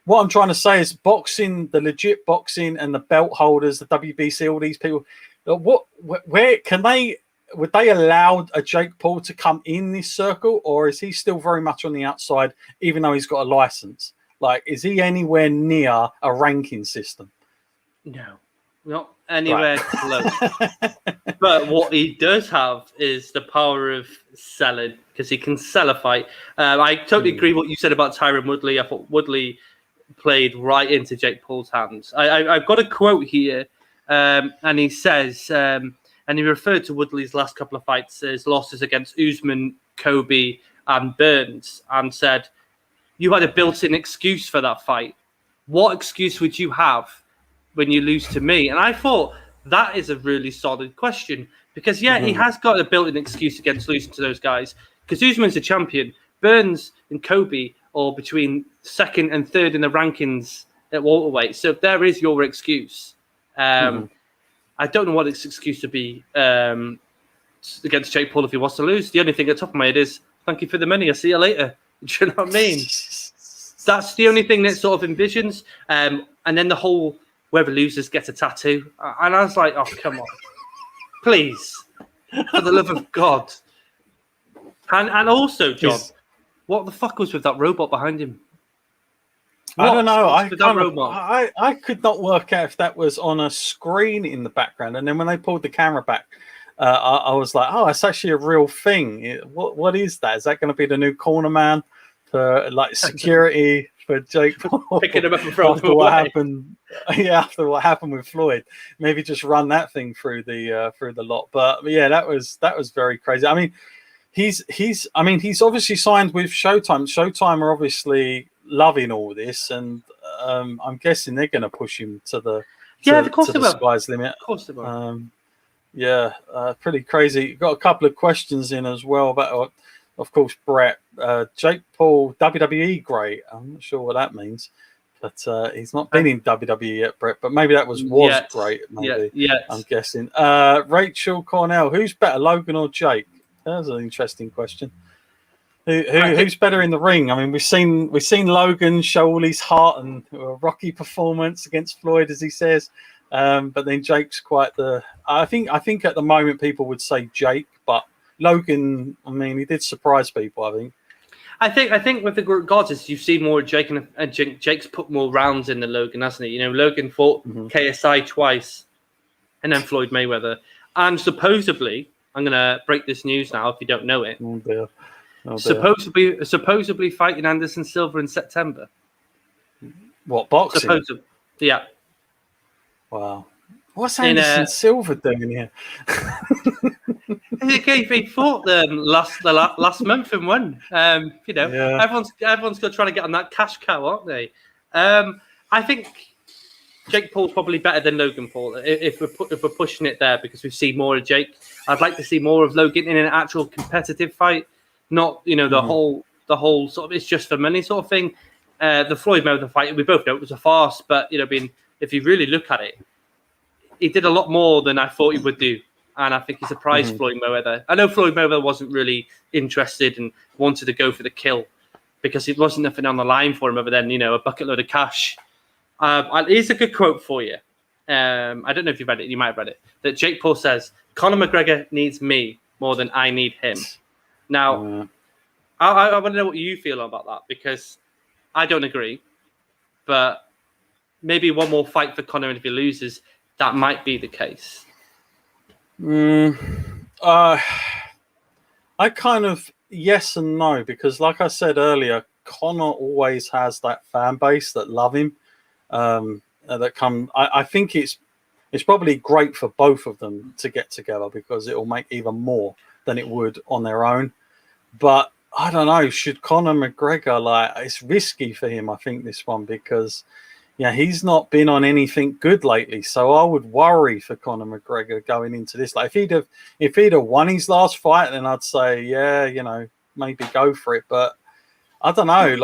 what I'm trying to say is boxing, the legit boxing and the belt holders, the WBC, all these people, where can would they allow a Jake Paul to come in this circle, or is he still very much on the outside, even though he's got a license? Like, is he anywhere near a ranking system? No, not anywhere close. But what he does have is the power of selling, because he can sell a fight. I totally agree with what you said about Tyron Woodley. I thought Woodley played right into Jake Paul's hands. I've got a quote here, and he says, and he referred to Woodley's last couple of fights as losses against Usman, Kobe, and Burns, and said, "You had a built-in excuse for that fight. What excuse would you have when you lose to me?" And I thought that is a really solid question because, he has got a built-in excuse against losing to those guys because Usman's a champion. Burns and Kobe are between second and third in the rankings at welterweight. So there is your excuse. I don't know what his excuse would be against Jake Paul if he was to lose. The only thing at the top of my head is, thank you for the money. I'll see you later. Do you know what I mean? That's the only thing that sort of envisions. And then the whole whoever loses gets a tattoo. And I was like, oh, come on. Please. For the love of God. And also, John, what the fuck was with that robot behind him? I don't know. I could not work out if that was on a screen in the background. And then when they pulled the camera back, I was like, oh, it's actually a real thing. What is that? Is that going to be the new corner man for like security for Jake Paul? Picking him up and throwing after him what away. happened? Yeah, after what happened with Floyd, maybe just run that thing through the lot. But yeah, that was very crazy. I mean, he's obviously signed with Showtime. Showtime are obviously loving all this, and I'm guessing they're going to push him to the sky's limit. Of course they will. Pretty crazy. Got a couple of questions in as well about, of course, Brett. Jake Paul, WWE great. I'm not sure what that means, but he's not been in WWE yet, Brett. But maybe that was great. Maybe. Yeah. I'm guessing. Rachel Cornell, who's better, Logan or Jake? That's an interesting question. Who's better in the ring? I mean, we've seen Logan show all his heart and a rocky performance against Floyd, as he says. But then Jake's quite the. I think at the moment people would say Jake, but Logan. I mean, he did surprise people. I think with the gods, is you've seen more Jake and Jake's put more rounds in than Logan, hasn't he? You know, Logan fought KSI twice, and then Floyd Mayweather, and supposedly, I'm gonna break this news now if you don't know it. Oh dear. Supposedly fighting Anderson Silva in September. What, boxing? Yeah. Wow. What's Anderson Silva doing here? He fought them last month and won. Everyone's still trying to get on that cash cow, aren't they? I think Jake Paul's probably better than Logan Paul if we're pushing it there because we've seen more of Jake. I'd like to see more of Logan in an actual competitive fight. Not, the whole sort of it's just for money sort of thing. The Floyd Mayweather fight, we both know it was a farce, but if you really look at it, he did a lot more than I thought he would do, and I think he surprised Floyd Mayweather. I know Floyd Mayweather wasn't really interested and wanted to go for the kill because it wasn't nothing on the line for him other than a bucket load of cash. Here's a good quote for you. I don't know if you've read it. You might have read it. That Jake Paul says, "Conor McGregor needs me more than I need him." Now, I want to know what you feel about that because I don't agree. But maybe one more fight for Conor, and if he loses, that might be the case. I kind of yes and no because, like I said earlier, Conor always has that fan base that love him. That come. I think it's probably great for both of them to get together because it will make even more than it would on their own. But I don't know, should Conor McGregor, it's risky for him, I think, this one, because he's not been on anything good lately. So I would worry for Conor McGregor going into this. If he'd have won his last fight, then I'd say, maybe go for it. But I don't know,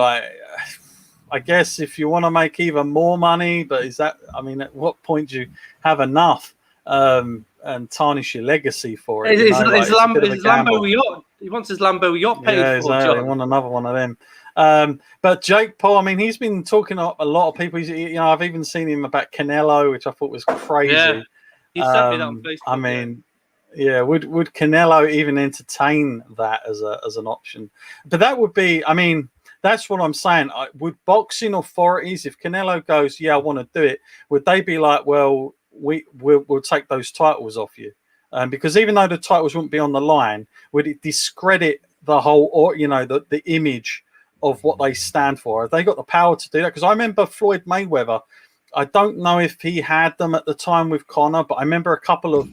I guess if you want to make even more money, but at what point do you have enough and tarnish your legacy for it? Lambo yacht. He wants his Lambo yacht paid for. Exactly. I want another one of them. But Jake Paul, he's been talking to a lot of people. I've even seen him about Canelo, which I thought was crazy. Yeah, he sent me that on Facebook. Would Canelo even entertain that as an option? But that would be, that's what I'm saying. Would boxing authorities, if Canelo goes, I want to do it, would they be like, well, we'll take those titles off you? Because even though the titles wouldn't be on the line, would it discredit the whole, or the image of what they stand for? Have they got the power to do that? Because I remember Floyd Mayweather. I don't know if he had them at the time with Conor, but I remember a couple of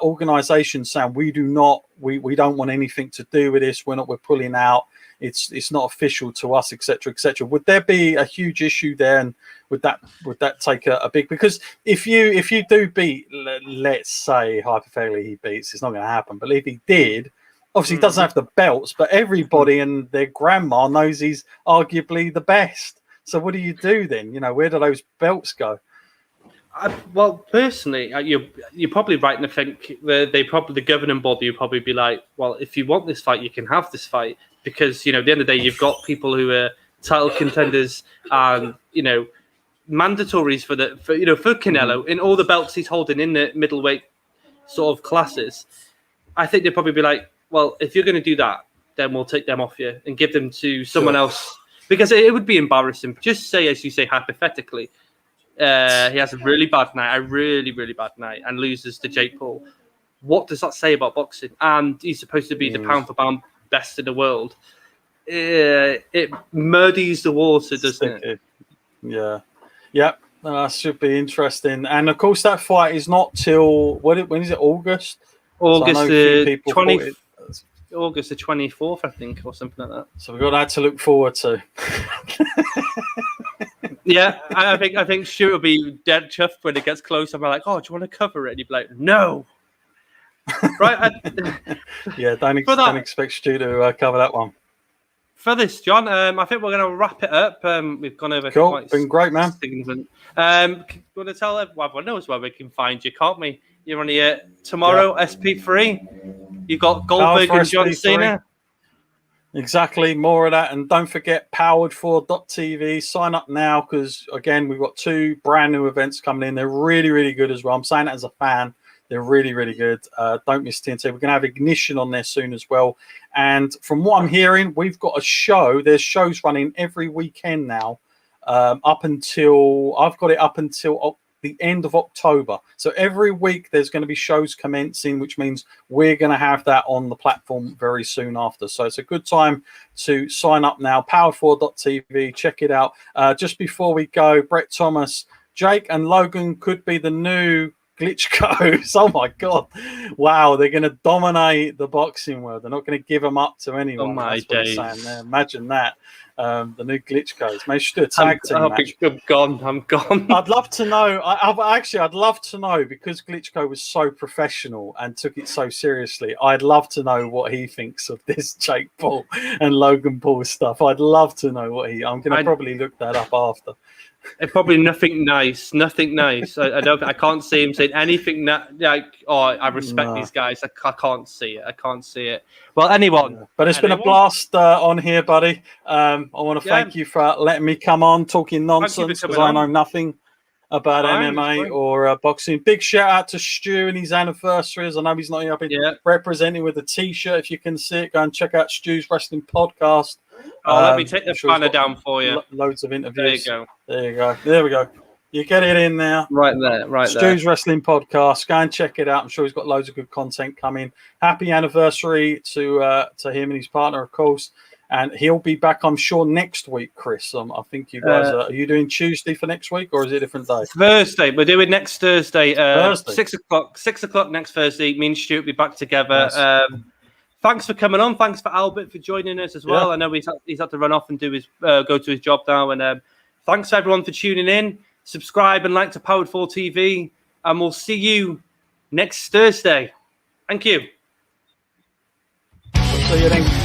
organizations saying we don't want anything to do with this. We're pulling out. It's not official to us, etc., etc. Would there be a huge issue there, and would that take a big? Because if you do beat, let's say hypothetically he beats, it's not going to happen. But if he did, obviously he doesn't have the belts, but everybody and their grandma knows he's arguably the best. So what do you do then? Where do those belts go? Well, personally, you're probably right to think the governing body would probably be like, well, if you want this fight, you can have this fight, because at the end of the day, you've got people who are title contenders and mandatories for Canelo in all the belts he's holding in the middleweight sort of classes. I think they'd probably be like, well, if you're going to do that, then we'll take them off you and give them to someone else, because it would be embarrassing. Just say, as you say, hypothetically, he has a really bad night, really bad night, and loses to Jake Paul. What does that say about boxing? And he's supposed to be the pound for pound best in the world. It muddies the water, doesn't it? Yeah. Yep. That should be interesting. And of course, that fight is not till when is it? August. August the 20th. August the 24th, I think, or something like that. So we've got that to look forward to. Yeah, I think Stu will be dead chuffed when it gets close. I'm like, oh, do you want to cover it? And he'd be like, no. Right. Yeah, don't expect Stu to cover that one. For this, John, I think we're going to wrap it up. We've gone over. Cool. Been great, man. You want to tell everyone knows where we can find you, can't we? You're on here tomorrow, SP3. You've got Goldberg and John Cena. Exactly, more of that. And don't forget powered4.tv. Sign up now, because, again, we've got 2 brand new events coming in. They're really, really good as well. I'm saying that as a fan. They're really, really good. Don't miss TNT. We're going to have Ignition on there soon as well. And from what I'm hearing, we've got a show. There's shows running every weekend now, up until the end of October. So every week there's going to be shows commencing, which means we're going to have that on the platform very soon after. So it's a good time to sign up now. Powered4.tv. Check it out. Just before we go, Brett Thomas, Jake and Logan could be the new Glitchkos. Oh my God. Wow. They're going to dominate the boxing world. They're not going to give them up to anyone. Oh my days. Imagine that. The new Glitchkos. Maybe should do a tag team match. I'm gone. I'd love to know. I'd love to know, because Glitchko was so professional and took it so seriously. I'd love to know what he thinks of this Jake Paul and Logan Paul stuff. I'd love to know what I'm going to probably look that up after. Probably nothing nice. I can't see him saying anything I respect these guys. I can't see it. Well, anyone. But it's been a blast on here, buddy. I want to thank you for letting me come on talking nonsense, because I know nothing about MMA or boxing. Big shout out to Stu and his anniversaries. I know he's not here. I've been representing with a T-shirt. If you can see it, go and check out Stu's Wrestling Podcast. Let me take the banner down for you. Loads of interviews. There you go. There we go. You get it in there. Right there. Stu's Wrestling Podcast. Go and check it out. I'm sure he's got loads of good content coming. Happy anniversary to him and his partner, of course. And he'll be back, I'm sure, next week, Chris. I think you guys are you doing Tuesday for next week, or is it a different day? Thursday. We're doing next Thursday. 6 o'clock. 6 o'clock next Thursday. Me and Stu will be back together. Nice. Thanks for coming on. Thanks for Albert for joining us as well. I know he's had to run off and do his go to his job now. And thanks for everyone for tuning in. Subscribe and like to Powered 4 TV, and we'll see you next Thursday. Thank you. See you then.